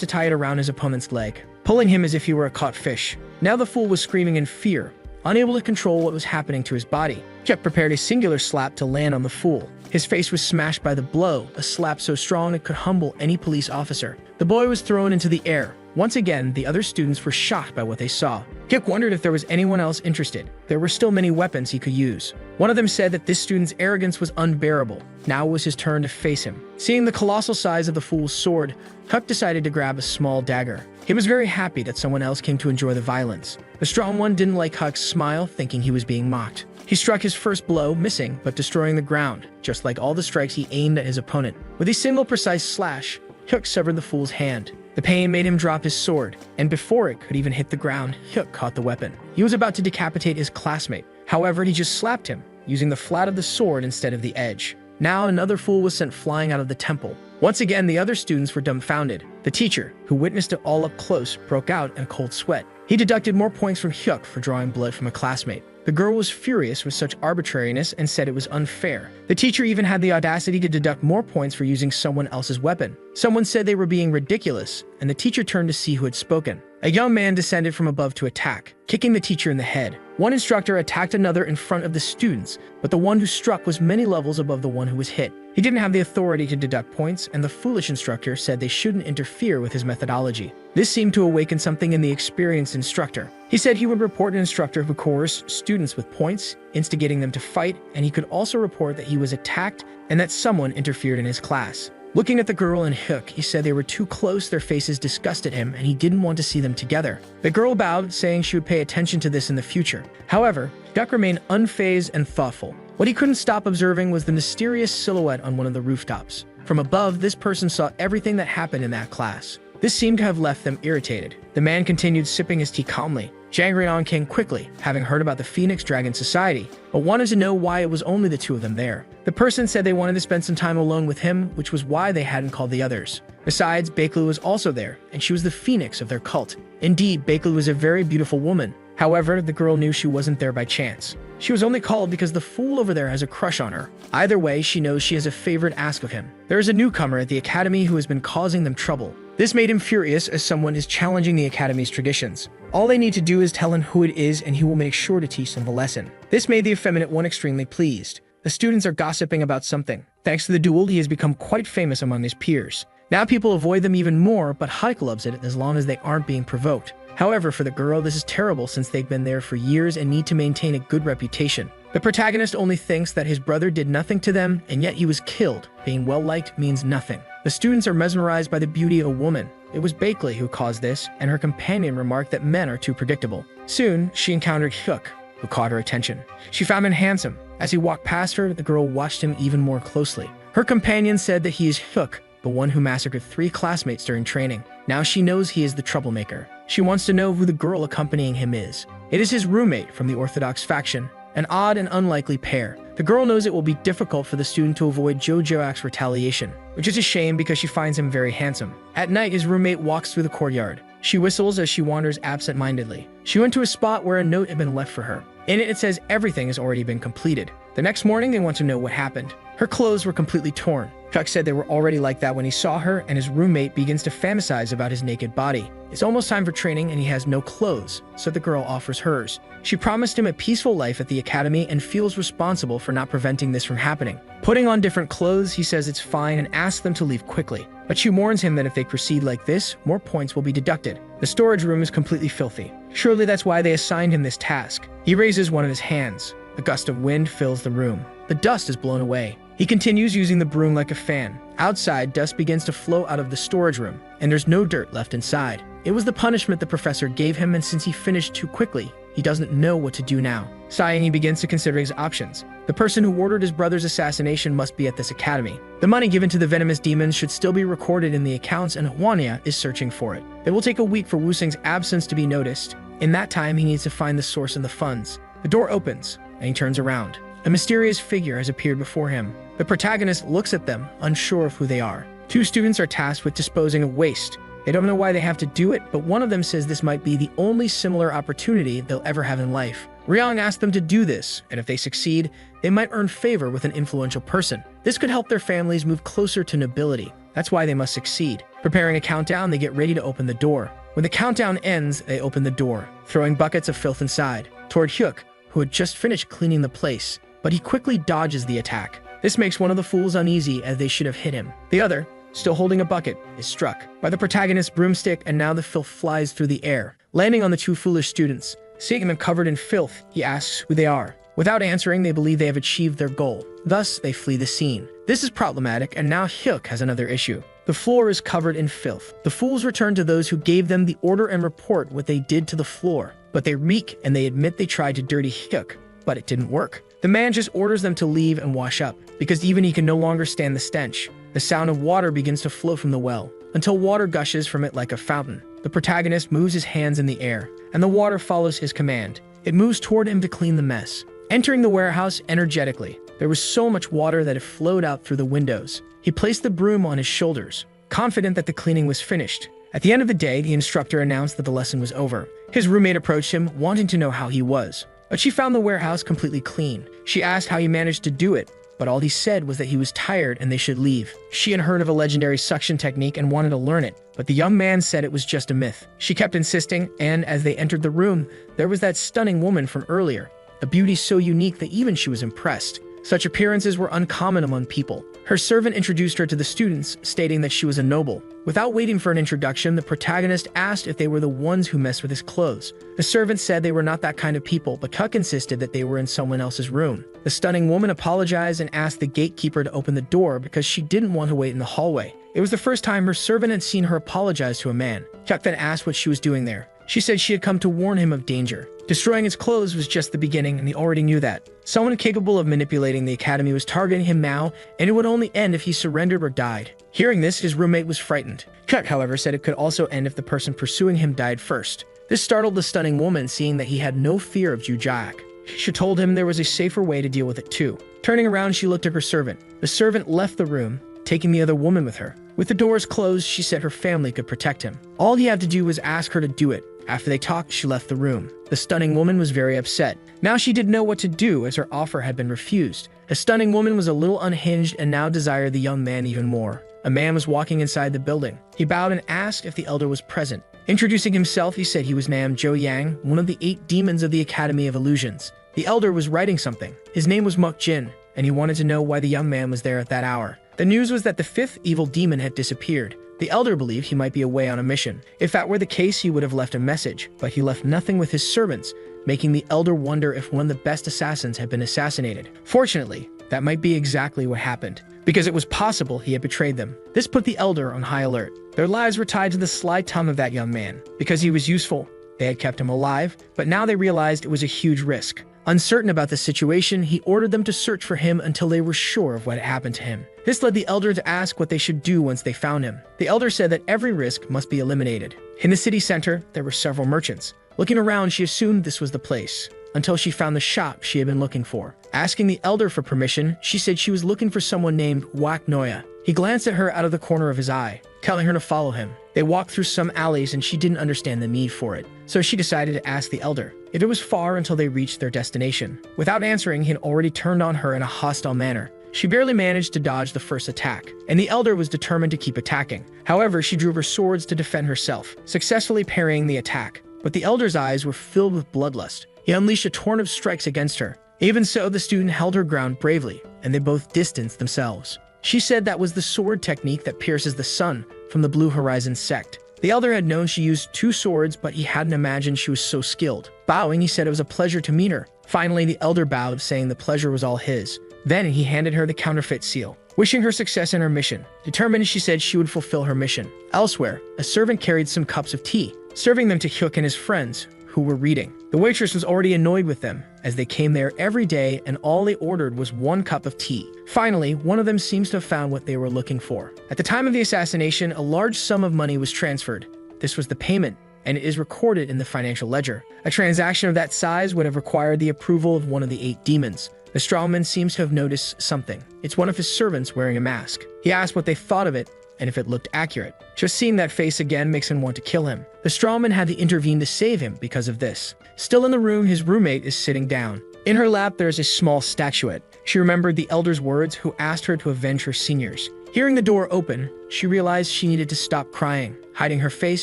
to tie it around his opponent's leg, pulling him as if he were a caught fish. Now the fool was screaming in fear, unable to control what was happening to his body. Hyuk prepared a singular slap to land on the fool. His face was smashed by the blow, a slap so strong it could humble any police officer. The boy was thrown into the air. Once again, the other students were shocked by what they saw. Hyuk wondered if there was anyone else interested. There were still many weapons he could use. One of them said that this student's arrogance was unbearable. Now it was his turn to face him. Seeing the colossal size of the fool's sword, Hyuk decided to grab a small dagger. He was very happy that someone else came to enjoy the violence. The strong one didn't like Hyuk's smile, thinking he was being mocked. He struck his first blow, missing, but destroying the ground, just like all the strikes he aimed at his opponent. With a single precise slash, Hyuk severed the fool's hand. The pain made him drop his sword, and before it could even hit the ground, Hyuk caught the weapon. He was about to decapitate his classmate. However, he just slapped him, using the flat of the sword instead of the edge. Now another fool was sent flying out of the temple. Once again, the other students were dumbfounded. The teacher, who witnessed it all up close, broke out in a cold sweat. He deducted more points from Hyuk for drawing blood from a classmate. The girl was furious with such arbitrariness and said it was unfair. The teacher even had the audacity to deduct more points for using someone else's weapon. Someone said they were being ridiculous, and the teacher turned to see who had spoken. A young man descended from above to attack, kicking the teacher in the head. One instructor attacked another in front of the students, but the one who struck was many levels above the one who was hit. He didn't have the authority to deduct points, and the foolish instructor said they shouldn't interfere with his methodology. This seemed to awaken something in the experienced instructor. He said he would report an instructor who coerced students with points, instigating them to fight, and he could also report that he was attacked and that someone interfered in his class. Looking at the girl and Hyuk, he said they were too close, their faces disgusted him, and he didn't want to see them together. The girl bowed, saying she would pay attention to this in the future. However, Hyuk remained unfazed and thoughtful. What he couldn't stop observing was the mysterious silhouette on one of the rooftops. From above, this person saw everything that happened in that class. This seemed to have left them irritated. The man continued sipping his tea calmly. Jang Ryeon came quickly, having heard about the Phoenix Dragon Society, but wanted to know why it was only the two of them there. The person said they wanted to spend some time alone with him, which was why they hadn't called the others. Besides, Baeklu was also there, and she was the phoenix of their cult. Indeed, Baeklu was a very beautiful woman. However, the girl knew she wasn't there by chance. She was only called because the fool over there has a crush on her. Either way, she knows she has a favor to ask of him. There is a newcomer at the academy who has been causing them trouble. This made him furious as someone is challenging the academy's traditions. All they need to do is tell him who it is and he will make sure to teach them the lesson. This made the effeminate one extremely pleased. The students are gossiping about something. Thanks to the duel, he has become quite famous among his peers. Now people avoid them even more, but Hyuk loves it as long as they aren't being provoked. However, for the girl, this is terrible since they've been there for years and need to maintain a good reputation. The protagonist only thinks that his brother did nothing to them, and yet he was killed. Being well-liked means nothing. The students are mesmerized by the beauty of a woman. It was Baeklu who caused this, and her companion remarked that men are too predictable. Soon, she encountered Hyuk, who caught her attention. She found him handsome. As he walked past her, the girl watched him even more closely. Her companion said that he is Hyuk, the one who massacred 3 classmates during training. Now she knows he is the troublemaker. She wants to know who the girl accompanying him is. It is his roommate from the Orthodox faction, an odd and unlikely pair. The girl knows it will be difficult for the student to avoid Jojoak's retaliation, which is a shame because she finds him very handsome. At night, his roommate walks through the courtyard. She whistles as she wanders absent-mindedly. She went to a spot where a note had been left for her. In it says everything has already been completed. The next morning, they want to know what happened. Her clothes were completely torn. Hyuk said they were already like that when he saw her, and his roommate begins to fantasize about his naked body. It's almost time for training and he has no clothes, so the girl offers hers. She promised him a peaceful life at the academy and feels responsible for not preventing this from happening. Putting on different clothes, he says it's fine and asks them to leave quickly. But she warns him that if they proceed like this, more points will be deducted. The storage room is completely filthy. Surely that's why they assigned him this task. He raises one of his hands. A gust of wind fills the room. The dust is blown away. He continues using the broom like a fan. Outside, dust begins to flow out of the storage room, and there's no dirt left inside. It was the punishment the professor gave him, and since he finished too quickly, he doesn't know what to do now. Sighing, he begins to consider his options. The person who ordered his brother's assassination must be at this academy. The money given to the venomous demons should still be recorded in the accounts, and Hwania is searching for it. It will take a week for Wusing's absence to be noticed. In that time, he needs to find the source of the funds. The door opens, and he turns around. A mysterious figure has appeared before him. The protagonist looks at them, unsure of who they are. Two students are tasked with disposing of waste. They don't know why they have to do it, but one of them says this might be the only similar opportunity they'll ever have in life. Ryong asks them to do this, and if they succeed, they might earn favor with an influential person. This could help their families move closer to nobility. That's why they must succeed. Preparing a countdown, they get ready to open the door. When the countdown ends, they open the door, throwing buckets of filth inside, toward Hyuk, who had just finished cleaning the place, but he quickly dodges the attack. This makes one of the fools uneasy as they should have hit him. The other, still holding a bucket, is struck by the protagonist's broomstick, and now the filth flies through the air, landing on the two foolish students. Seeing them covered in filth, he asks who they are. Without answering, they believe they have achieved their goal. Thus, they flee the scene. This is problematic, and now Hyuk has another issue. The floor is covered in filth. The fools return to those who gave them the order and report what they did to the floor. But they reek, and they admit they tried to dirty Hyuk, but it didn't work. The man just orders them to leave and wash up, because even he can no longer stand the stench. The sound of water begins to flow from the well, until water gushes from it like a fountain. The protagonist moves his hands in the air, and the water follows his command. It moves toward him to clean the mess. Entering the warehouse energetically, there was so much water that it flowed out through the windows. He placed the broom on his shoulders, confident that the cleaning was finished. At the end of the day, the instructor announced that the lesson was over. His roommate approached him, wanting to know how he was, but she found the warehouse completely clean. She asked how he managed to do it, but all he said was that he was tired and they should leave. She had heard of a legendary suction technique and wanted to learn it, but the young man said it was just a myth. She kept insisting, and as they entered the room, there was that stunning woman from earlier, a beauty so unique that even she was impressed. Such appearances were uncommon among people. Her servant introduced her to the students, stating that she was a noble. Without waiting for an introduction, the protagonist asked if they were the ones who messed with his clothes. The servant said they were not that kind of people, but Huck insisted that they were in someone else's room. The stunning woman apologized and asked the gatekeeper to open the door because she didn't want to wait in the hallway. It was the first time her servant had seen her apologize to a man. Huck then asked what she was doing there. She said she had come to warn him of danger. Destroying his clothes was just the beginning, and he already knew that. Someone capable of manipulating the academy was targeting him now, and it would only end if he surrendered or died. Hearing this, his roommate was frightened. Huck, however, said it could also end if the person pursuing him died first. This startled the stunning woman, seeing that he had no fear of Jujaak. She told him there was a safer way to deal with it too. Turning around, she looked at her servant. The servant left the room, taking the other woman with her. With the doors closed, she said her family could protect him. All he had to do was ask her to do it. After they talked, she left the room. The stunning woman was very upset. Now she didn't know what to do, as her offer had been refused. The stunning woman was a little unhinged and now desired the young man even more. A man was walking inside the building. He bowed and asked if the elder was present. Introducing himself, he said he was Nam Jo Yang, one of the 8 demons of the Academy of Illusions. The elder was writing something. His name was Muk Jin, and he wanted to know why the young man was there at that hour. The news was that the 5th evil demon had disappeared. The elder believed he might be away on a mission. If that were the case, he would have left a message, but he left nothing with his servants, making the elder wonder if one of the best assassins had been assassinated. Fortunately, that might be exactly what happened, because it was possible he had betrayed them. This put the elder on high alert. Their lives were tied to the sly tongue of that young man. Because he was useful, they had kept him alive, but now they realized it was a huge risk. Uncertain about the situation, he ordered them to search for him until they were sure of what had happened to him. This led the elder to ask what they should do once they found him. The elder said that every risk must be eliminated. In the city center, there were several merchants. Looking around, she assumed this was the place, until she found the shop she had been looking for. Asking the elder for permission, she said she was looking for someone named Wak Noya. He glanced at her out of the corner of his eye, telling her to follow him. They walked through some alleys and she didn't understand the need for it, so she decided to ask the elder if it was far until they reached their destination. Without answering, he had already turned on her in a hostile manner. She barely managed to dodge the first attack, and the elder was determined to keep attacking. However, she drew her swords to defend herself, successfully parrying the attack. But the elder's eyes were filled with bloodlust. He unleashed a torrent of strikes against her. Even so, the student held her ground bravely, and they both distanced themselves. She said that was the sword technique that pierces the sun from the Blue Horizon Sect. The elder had known she used 2 swords, but he hadn't imagined she was so skilled. Bowing, he said it was a pleasure to meet her. Finally, the elder bowed, saying the pleasure was all his. Then he handed her the counterfeit seal, wishing her success in her mission. Determined, she said she would fulfill her mission. Elsewhere, a servant carried some cups of tea, serving them to Hyuk and his friends, who were reading. The waitress was already annoyed with them, as they came there every day and all they ordered was 1 cup of tea. Finally, one of them seems to have found what they were looking for. At the time of the assassination, a large sum of money was transferred. This was the payment, and it is recorded in the financial ledger. A transaction of that size would have required the approval of one of the 8 demons. The strawman seems to have noticed something. It's one of his servants wearing a mask. He asked what they thought of it and if it looked accurate. Just seeing that face again makes him want to kill him. The strawman had to intervene to save him because of this. Still in the room, his roommate is sitting down. In her lap, there is a small statuette. She remembered the elder's words who asked her to avenge her seniors. Hearing the door open, she realized she needed to stop crying. Hiding her face,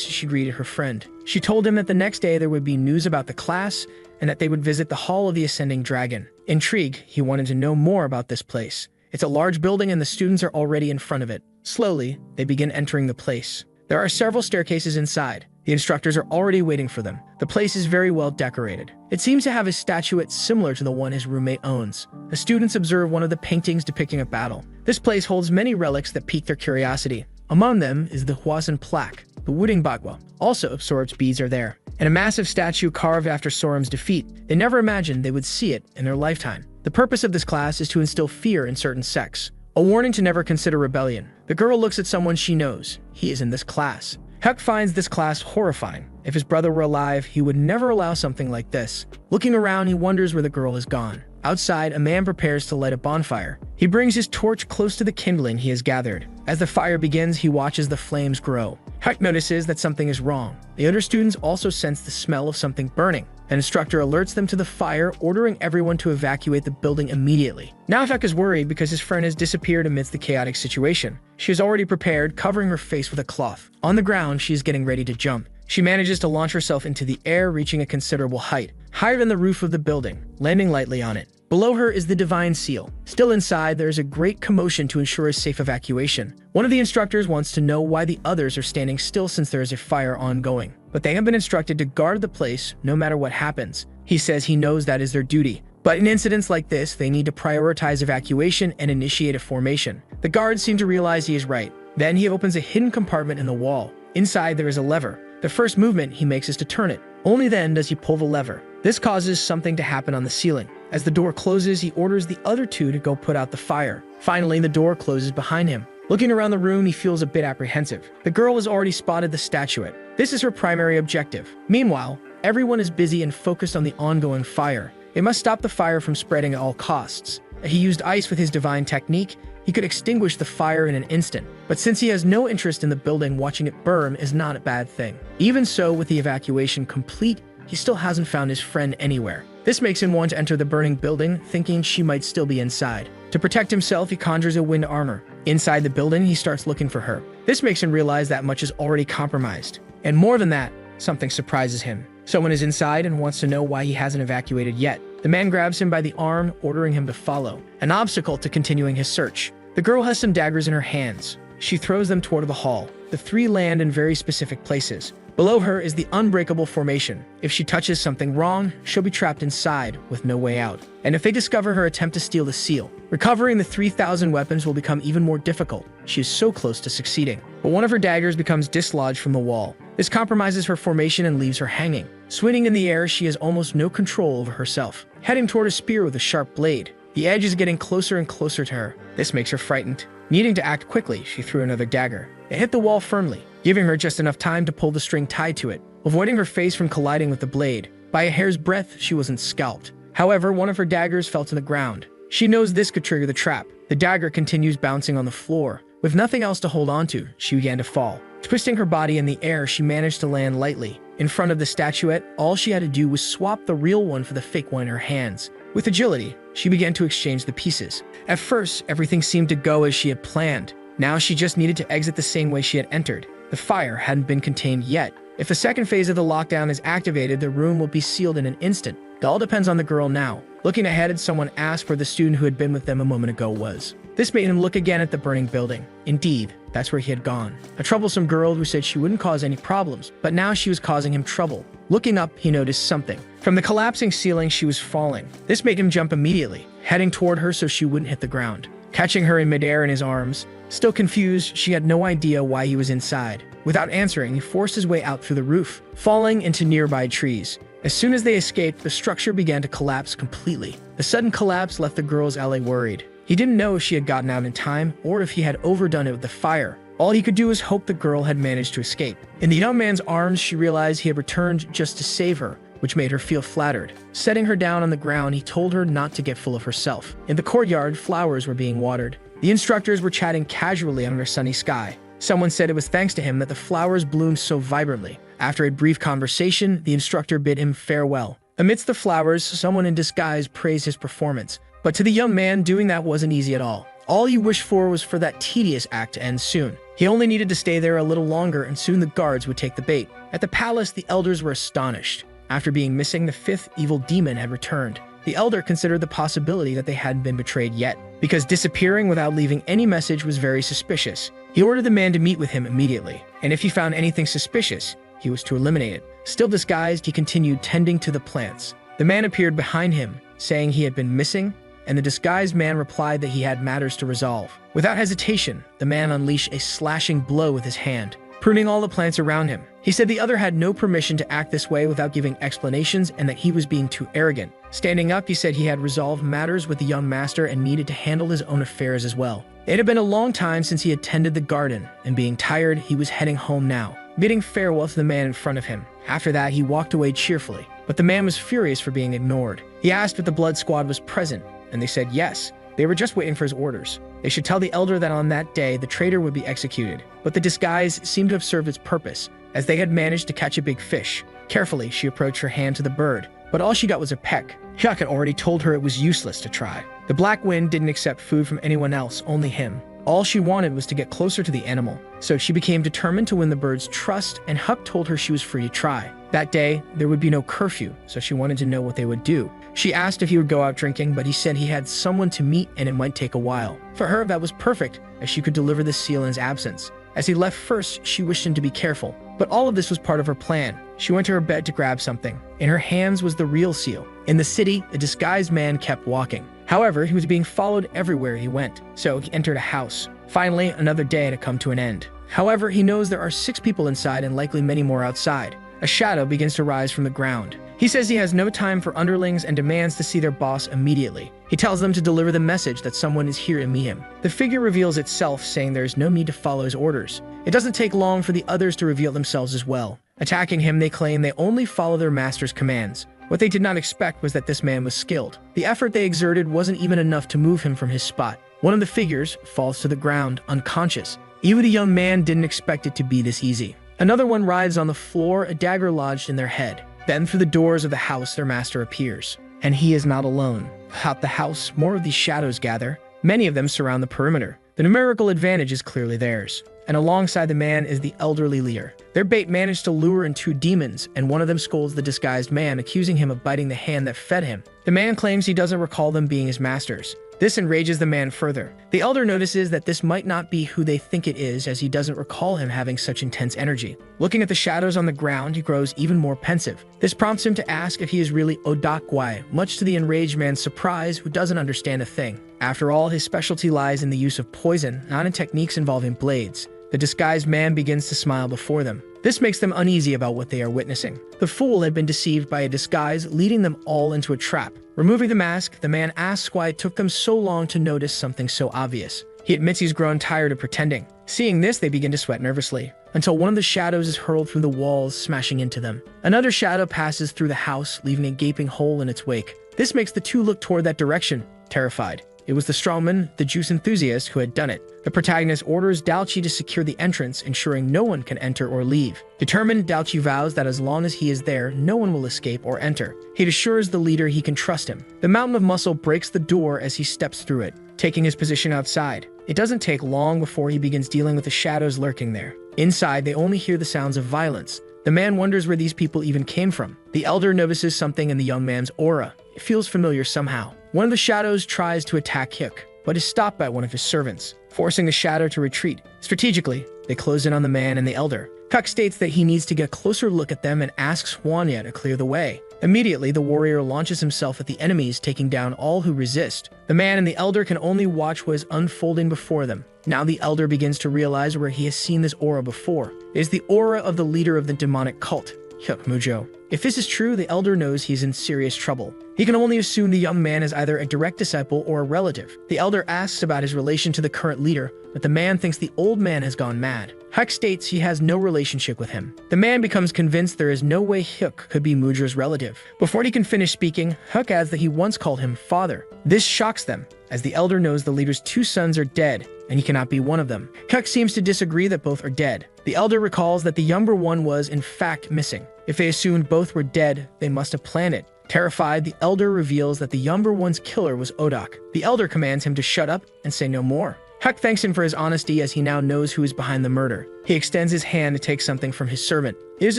she greeted her friend. She told him that the next day there would be news about the class and that they would visit the Hall of the Ascending Dragon. Intrigued, he wanted to know more about this place. It's a large building and the students are already in front of it. Slowly, they begin entering the place. There are several staircases inside. The instructors are already waiting for them. The place is very well decorated. It seems to have a statuette similar to the one his roommate owns. The students observe one of the paintings depicting a battle. This place holds many relics that pique their curiosity. Among them is the Huasan plaque. The Wuding Bagua. Also, Sorob's beads are there. And a massive statue carved after Sorom's defeat. They never imagined they would see it in their lifetime. The purpose of this class is to instill fear in certain sects. A warning to never consider rebellion. The girl looks at someone she knows. He is in this class. Huck finds this class horrifying. If his brother were alive, he would never allow something like this. Looking around, he wonders where the girl has gone. Outside, a man prepares to light a bonfire. He brings his torch close to the kindling he has gathered. As the fire begins, he watches the flames grow. Huck notices that something is wrong. The other students also sense the smell of something burning. An instructor alerts them to the fire, ordering everyone to evacuate the building immediately. Now Huck is worried because his friend has disappeared amidst the chaotic situation. She is already prepared, covering her face with a cloth. On the ground, she is getting ready to jump. She manages to launch herself into the air, reaching a considerable height, higher than the roof of the building, landing lightly on it. Below her is the Divine Seal. Still inside, there is a great commotion to ensure a safe evacuation. One of the instructors wants to know why the others are standing still since there is a fire ongoing. But they have been instructed to guard the place no matter what happens. He says he knows that is their duty. But in incidents like this, they need to prioritize evacuation and initiate a formation. The guards seem to realize he is right. Then he opens a hidden compartment in the wall. Inside, there is a lever. The first movement he makes is to turn it. Only then does he pull the lever. This causes something to happen on the ceiling. As the door closes, he orders the other two to go put out the fire. Finally, the door closes behind him. Looking around the room, he feels a bit apprehensive. The girl has already spotted the statuette. This is her primary objective. Meanwhile, everyone is busy and focused on the ongoing fire. They must stop the fire from spreading at all costs. He used ice with his divine technique. He could extinguish the fire in an instant. But since he has no interest in the building, watching it burn is not a bad thing. Even so, with the evacuation complete, he still hasn't found his friend anywhere. This makes him want to enter the burning building, thinking she might still be inside. To protect himself, he conjures a wind armor. Inside the building, he starts looking for her. This makes him realize that much is already compromised. And more than that, something surprises him. Someone is inside and wants to know why he hasn't evacuated yet. The man grabs him by the arm, ordering him to follow, an obstacle to continuing his search. The girl has some daggers in her hands. She throws them toward the hall. The three land in very specific places. Below her is the unbreakable formation. If she touches something wrong, she'll be trapped inside with no way out. And if they discover her attempt to steal the seal, recovering the 3,000 weapons will become even more difficult. She is so close to succeeding. But one of her daggers becomes dislodged from the wall. This compromises her formation and leaves her hanging. Swinging in the air, she has almost no control over herself. Heading toward a spear with a sharp blade. The edge is getting closer and closer to her. This makes her frightened. Needing to act quickly, she threw another dagger. It hit the wall firmly, giving her just enough time to pull the string tied to it, avoiding her face from colliding with the blade. By a hair's breadth, she wasn't scalped. However, one of her daggers fell to the ground. She knows this could trigger the trap. The dagger continues bouncing on the floor. With nothing else to hold onto, she began to fall. Twisting her body in the air, she managed to land lightly. In front of the statuette, all she had to do was swap the real one for the fake one in her hands. With agility, she began to exchange the pieces. At first, everything seemed to go as she had planned. Now she just needed to exit the same way she had entered. The fire hadn't been contained yet. If the second phase of the lockdown is activated, the room will be sealed in an instant. It all depends on the girl now. Looking ahead, someone asked where the student who had been with them a moment ago was. This made him look again at the burning building. Indeed, that's where he had gone. A troublesome girl who said she wouldn't cause any problems, but now she was causing him trouble. Looking up, he noticed something. From the collapsing ceiling, she was falling. This made him jump immediately, heading toward her so she wouldn't hit the ground. Catching her in midair in his arms. Still confused, she had no idea why he was inside. Without answering, he forced his way out through the roof, falling into nearby trees. As soon as they escaped, the structure began to collapse completely. The sudden collapse left the girl's ally worried. He didn't know if she had gotten out in time or if he had overdone it with the fire. All he could do was hope the girl had managed to escape. In the young man's arms, she realized he had returned just to save her. which made her feel flattered. Setting her down on the ground, he told her not to get full of herself. In the courtyard, flowers were being watered. The instructors were chatting casually under a sunny sky. Someone said it was thanks to him that the flowers bloomed so vibrantly. After a brief conversation, the instructor bid him farewell. Amidst the flowers, someone in disguise praised his performance. But to the young man, doing that wasn't easy at all. All he wished for was for that tedious act to end soon. He only needed to stay there a little longer, and soon the guards would take the bait. At the palace, the elders were astonished. After being missing, the fifth evil demon had returned. The elder considered the possibility that they hadn't been betrayed yet, because disappearing without leaving any message was very suspicious. He ordered the man to meet with him immediately, and if he found anything suspicious, he was to eliminate it. Still disguised, he continued tending to the plants. The man appeared behind him, saying he had been missing, and the disguised man replied that he had matters to resolve. Without hesitation, the man unleashed a slashing blow with his hand, pruning all the plants around him. He said the other had no permission to act this way without giving explanations and that he was being too arrogant. Standing up, he said he had resolved matters with the young master and needed to handle his own affairs as well. It had been a long time since he had tended the garden, and being tired, he was heading home now, bidding farewell to the man in front of him. After that, he walked away cheerfully, but the man was furious for being ignored. He asked if the blood squad was present, and they said yes. They were just waiting for his orders. They should tell the elder that on that day, the traitor would be executed. But the disguise seemed to have served its purpose, as they had managed to catch a big fish. Carefully, she approached her hand to the bird, but all she got was a peck. Hyuk had already told her it was useless to try. The Black Wind didn't accept food from anyone else, only him. All she wanted was to get closer to the animal, so she became determined to win the bird's trust, and Hyuk told her she was free to try. That day, there would be no curfew, so she wanted to know what they would do. She asked if he would go out drinking, but he said he had someone to meet and it might take a while. For her, that was perfect, as she could deliver the seal in his absence. As he left first, she wished him to be careful, but all of this was part of her plan. She went to her bed to grab something. In her hands was the real seal. In the city, the disguised man kept walking. However, he was being followed everywhere he went, so he entered a house. Finally, another day had come to an end. However, he knows there are 6 people inside and likely many more outside. A shadow begins to rise from the ground. He says he has no time for underlings and demands to see their boss immediately. He tells them to deliver the message that someone is here to meet him. The figure reveals itself, saying there is no need to follow his orders. It doesn't take long for the others to reveal themselves as well. Attacking him, they claim they only follow their master's commands. What they did not expect was that this man was skilled. The effort they exerted wasn't even enough to move him from his spot. One of the figures falls to the ground, unconscious. Even the young man didn't expect it to be this easy. Another one writhes on the floor, a dagger lodged in their head. Then through the doors of the house, their master appears. And he is not alone. Throughout the house, more of these shadows gather. Many of them surround the perimeter. The numerical advantage is clearly theirs. And alongside the man is the elderly leader. Their bait managed to lure in 2 demons, and one of them scolds the disguised man, accusing him of biting the hand that fed him. The man claims he doesn't recall them being his masters. This enrages the man further. The elder notices that this might not be who they think it is, as he doesn't recall him having such intense energy. Looking at the shadows on the ground, he grows even more pensive. This prompts him to ask if he is really Odakwai, much to the enraged man's surprise, who doesn't understand a thing. After all, his specialty lies in the use of poison, not in techniques involving blades. The disguised man begins to smile before them. This makes them uneasy about what they are witnessing. The fool had been deceived by a disguise, leading them all into a trap. Removing the mask, the man asks why it took them so long to notice something so obvious. He admits he's grown tired of pretending. Seeing this, they begin to sweat nervously, until one of the shadows is hurled through the walls, smashing into them. Another shadow passes through the house, leaving a gaping hole in its wake. This makes the 2 look toward that direction, terrified. It was the strongman, the juice enthusiast, who had done it. The protagonist orders Dalchi to secure the entrance, ensuring no one can enter or leave. Determined, Dalchi vows that as long as he is there, no one will escape or enter. He assures the leader he can trust him. The mountain of muscle breaks the door as he steps through it, taking his position outside. It doesn't take long before he begins dealing with the shadows lurking there. Inside, they only hear the sounds of violence. The man wonders where these people even came from. The elder notices something in the young man's aura. It feels familiar somehow. One of the shadows tries to attack Hyuk, but is stopped by one of his servants, forcing the shadow to retreat. Strategically, they close in on the man and the elder. Hyuk states that he needs to get a closer look at them and asks Hwanya to clear the way. Immediately, the warrior launches himself at the enemies, taking down all who resist. The man and the elder can only watch what is unfolding before them. Now the elder begins to realize where he has seen this aura before. It is the aura of the leader of the demonic cult. Hyuk Mujo. If this is true, the elder knows he's in serious trouble. He can only assume the young man is either a direct disciple or a relative. The elder asks about his relation to the current leader, but the man thinks the old man has gone mad. Hyuk states he has no relationship with him. The man becomes convinced there is no way Hyuk could be Mujo's relative. Before he can finish speaking, Hyuk adds that he once called him father. This shocks them, as the elder knows the leader's 2 sons are dead, and he cannot be one of them. Hyuk seems to disagree that both are dead. The elder recalls that the younger one was, in fact, missing. If they assumed both were dead, they must have planned it. Terrified, the elder reveals that the younger one's killer was Odak. The elder commands him to shut up and say no more. Hyuk thanks him for his honesty as he now knows who is behind the murder. He extends his hand to take something from his servant. It is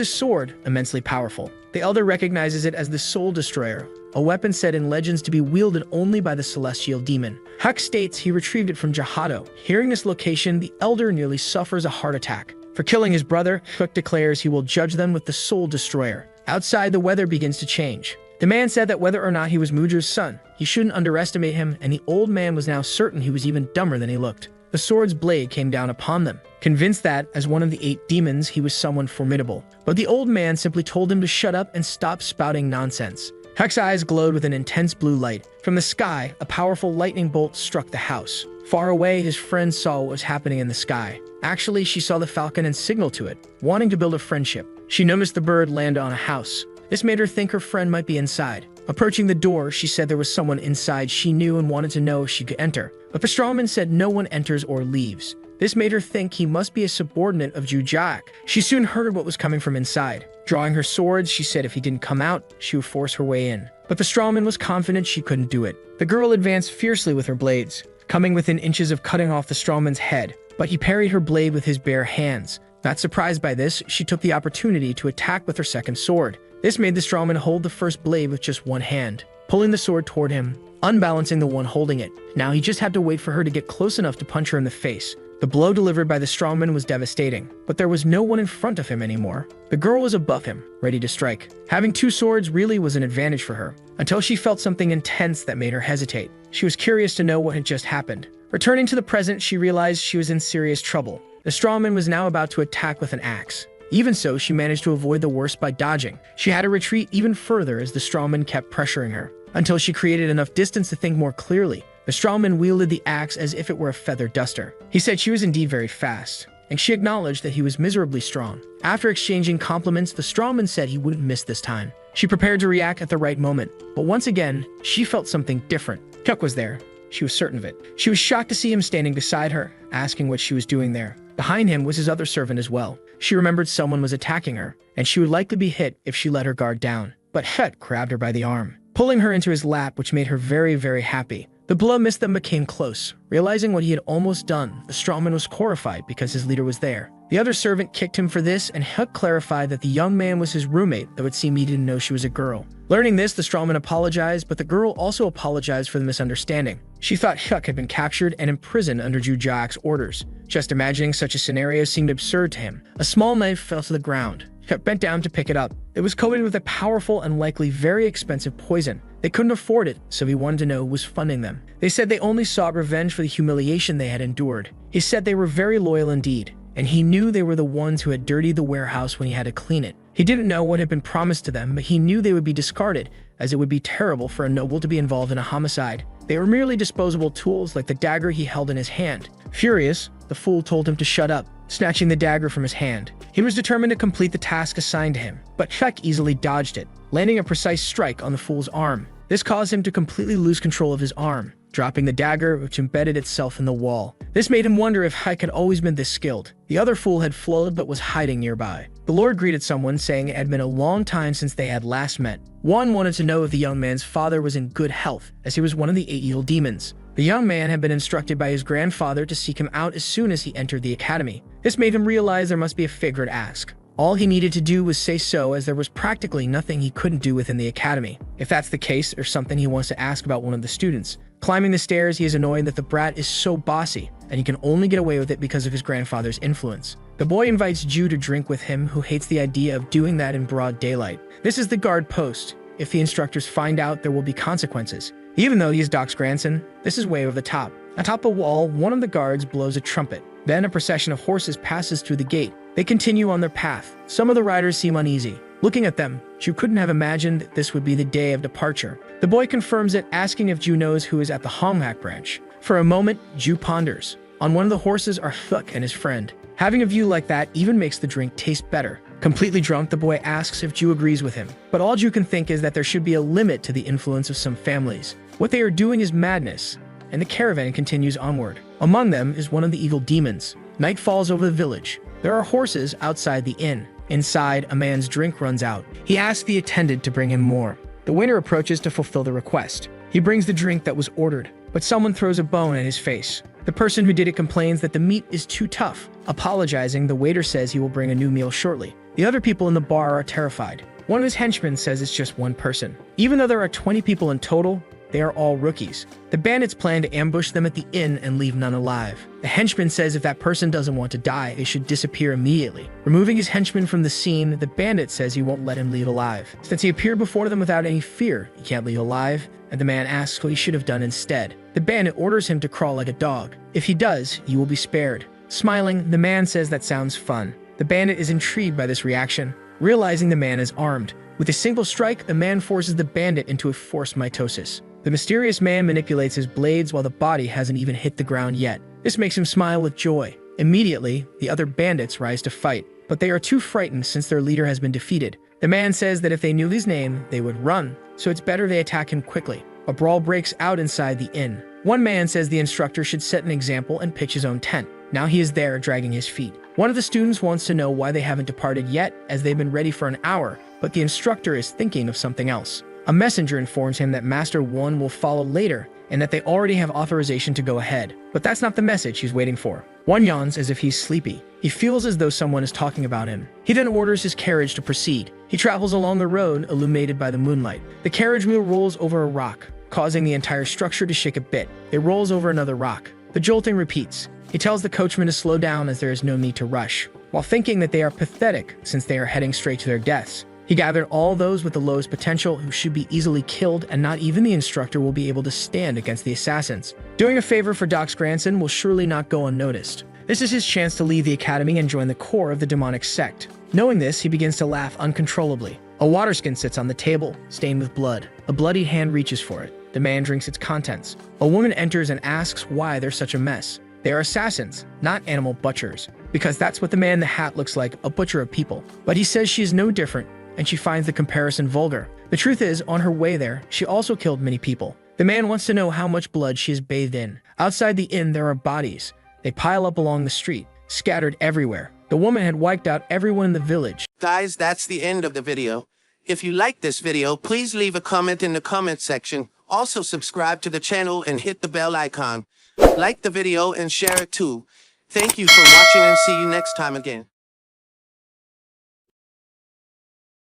a sword, immensely powerful. The elder recognizes it as the Soul Destroyer, a weapon said in legends to be wielded only by the celestial demon. Hyuk states he retrieved it from Jahado. Hearing this location, the elder nearly suffers a heart attack. For killing his brother, Hyuk declares he will judge them with the Soul Destroyer. Outside, the weather begins to change. The man said that whether or not he was Mujo's son, he shouldn't underestimate him, and the old man was now certain he was even dumber than he looked. The sword's blade came down upon them, convinced that, as one of the 8 demons, he was someone formidable. But the old man simply told him to shut up and stop spouting nonsense. Hyuk's eyes glowed with an intense blue light. From the sky, a powerful lightning bolt struck the house. Far away, his friend saw what was happening in the sky. Actually, she saw the falcon and signaled to it, wanting to build a friendship. She noticed the bird land on a house. This made her think her friend might be inside. Approaching the door, she said there was someone inside she knew and wanted to know if she could enter. But the strawman said no one enters or leaves. This made her think he must be a subordinate of Jujak. She soon heard what was coming from inside. Drawing her swords, she said if he didn't come out, she would force her way in. But the strawman was confident she couldn't do it. The girl advanced fiercely with her blades, coming within inches of cutting off the strawman's head. But he parried her blade with his bare hands. Not surprised by this, she took the opportunity to attack with her second sword. This made the strawman hold the first blade with just one hand, pulling the sword toward him, unbalancing the one holding it. Now he just had to wait for her to get close enough to punch her in the face. The blow delivered by the strawman was devastating, but there was no one in front of him anymore. The girl was above him, ready to strike. Having 2 swords really was an advantage for her, until she felt something intense that made her hesitate. She was curious to know what had just happened. Returning to the present, she realized she was in serious trouble. The strawman was now about to attack with an axe. Even so, she managed to avoid the worst by dodging. She had to retreat even further as the strawman kept pressuring her, until she created enough distance to think more clearly. The strawman wielded the axe as if it were a feather duster. He said she was indeed very fast, and she acknowledged that he was miserably strong. After exchanging compliments, the strawman said he wouldn't miss this time. She prepared to react at the right moment, but once again, she felt something different. Hyuk was there. She was certain of it. She was shocked to see him standing beside her, asking what she was doing there. Behind him was his other servant as well. She remembered someone was attacking her, and she would likely be hit if she let her guard down. But Hyuk grabbed her by the arm, pulling her into his lap, which made her very, very happy. The blow missed them but came close. Realizing what he had almost done, the strawman was horrified because his leader was there. The other servant kicked him for this, and Hyuk clarified that the young man was his roommate, though it seemed he didn't know she was a girl. Learning this, the strawman apologized, but the girl also apologized for the misunderstanding. She thought Hyuk had been captured and imprisoned under Jujak's orders. Just imagining such a scenario seemed absurd to him. A small knife fell to the ground. Hyuk bent down to pick it up. It was coated with a powerful and likely very expensive poison. They couldn't afford it, so he wanted to know who was funding them. They said they only sought revenge for the humiliation they had endured. He said they were very loyal indeed, and he knew they were the ones who had dirtied the warehouse when he had to clean it. He didn't know what had been promised to them, but he knew they would be discarded, as it would be terrible for a noble to be involved in a homicide. They were merely disposable tools like the dagger he held in his hand. Furious, the fool told him to shut up, snatching the dagger from his hand. He was determined to complete the task assigned to him, but Hyuk easily dodged it, landing a precise strike on the fool's arm. This caused him to completely lose control of his arm, dropping the dagger, which embedded itself in the wall. This made him wonder if Hyuk had always been this skilled. The other fool had fled but was hiding nearby. The Lord greeted someone, saying it had been a long time since they had last met. One wanted to know if the young man's father was in good health, as he was one of the 8 evil demons. The young man had been instructed by his grandfather to seek him out as soon as he entered the academy. This made him realize there must be a favor to ask. All he needed to do was say so, as there was practically nothing he couldn't do within the academy. If that's the case, there's something he wants to ask about one of the students. Climbing the stairs, he is annoyed that the brat is so bossy, and he can only get away with it because of his grandfather's influence. The boy invites Ju to drink with him, who hates the idea of doing that in broad daylight. This is the guard post. If the instructors find out, there will be consequences. Even though he is Doc's grandson, this is way over the top. Atop the wall, one of the guards blows a trumpet. Then a procession of horses passes through the gate. They continue on their path. Some of the riders seem uneasy. Looking at them, Ju couldn't have imagined that this would be the day of departure. The boy confirms it, asking if Ju knows who is at the Honghak branch. For a moment, Ju ponders. On one of the horses are Thuk and his friend. Having a view like that even makes the drink taste better. Completely drunk, the boy asks if Ju agrees with him. But all Ju can think is that there should be a limit to the influence of some families. What they are doing is madness, and the caravan continues onward. Among them is one of the evil demons. Night falls over the village. There are horses outside the inn. Inside, a man's drink runs out. He asks the attendant to bring him more. The waiter approaches to fulfill the request. He brings the drink that was ordered, but someone throws a bone at his face. The person who did it complains that the meat is too tough. Apologizing, the waiter says he will bring a new meal shortly. The other people in the bar are terrified. One of his henchmen says it's just one person. Even though there are 20 people in total, they are all rookies. The bandits plan to ambush them at the inn and leave none alive. The henchman says if that person doesn't want to die, they should disappear immediately. Removing his henchman from the scene, the bandit says he won't let him leave alive. Since he appeared before them without any fear, he can't leave alive, and the man asks what he should have done instead. The bandit orders him to crawl like a dog. If he does, you will be spared. Smiling, the man says that sounds fun. The bandit is intrigued by this reaction, realizing the man is armed. With a single strike, the man forces the bandit into a forced mitosis. The mysterious man manipulates his blades while the body hasn't even hit the ground yet. This makes him smile with joy. Immediately, the other bandits rise to fight, but they are too frightened since their leader has been defeated. The man says that if they knew his name, they would run, so it's better they attack him quickly. A brawl breaks out inside the inn. One man says the instructor should set an example and pitch his own tent. Now he is there, dragging his feet. One of the students wants to know why they haven't departed yet, as they've been ready for an hour, but the instructor is thinking of something else. A messenger informs him that Master 1 will follow later, and that they already have authorization to go ahead. But that's not the message he's waiting for. One yawns as if he's sleepy. He feels as though someone is talking about him. He then orders his carriage to proceed. He travels along the road, illuminated by the moonlight. The carriage wheel rolls over a rock, causing the entire structure to shake a bit. It rolls over another rock. The jolting repeats. He tells the coachman to slow down as there is no need to rush, while thinking that they are pathetic since they are heading straight to their deaths. He gathered all those with the lowest potential who should be easily killed, and not even the instructor will be able to stand against the assassins. Doing a favor for Doc's grandson will surely not go unnoticed. This is his chance to leave the academy and join the core of the demonic sect. Knowing this, he begins to laugh uncontrollably. A water skin sits on the table, stained with blood. A bloodied hand reaches for it. The man drinks its contents. A woman enters and asks why there's such a mess. They are assassins, not animal butchers, because that's what the man in the hat looks like, a butcher of people. But he says she is no different, and she finds the comparison vulgar. The truth is, on her way there, she also killed many people. The man wants to know how much blood she is bathed in. Outside the inn, there are bodies. They pile up along the street, scattered everywhere. The woman had wiped out everyone in the village.
Guys, that's the end of the video. If you liked this video, please leave a comment in the comment section. Also subscribe to the channel and hit the bell icon. Like the video and share it too. Thank you for watching and see you next time again.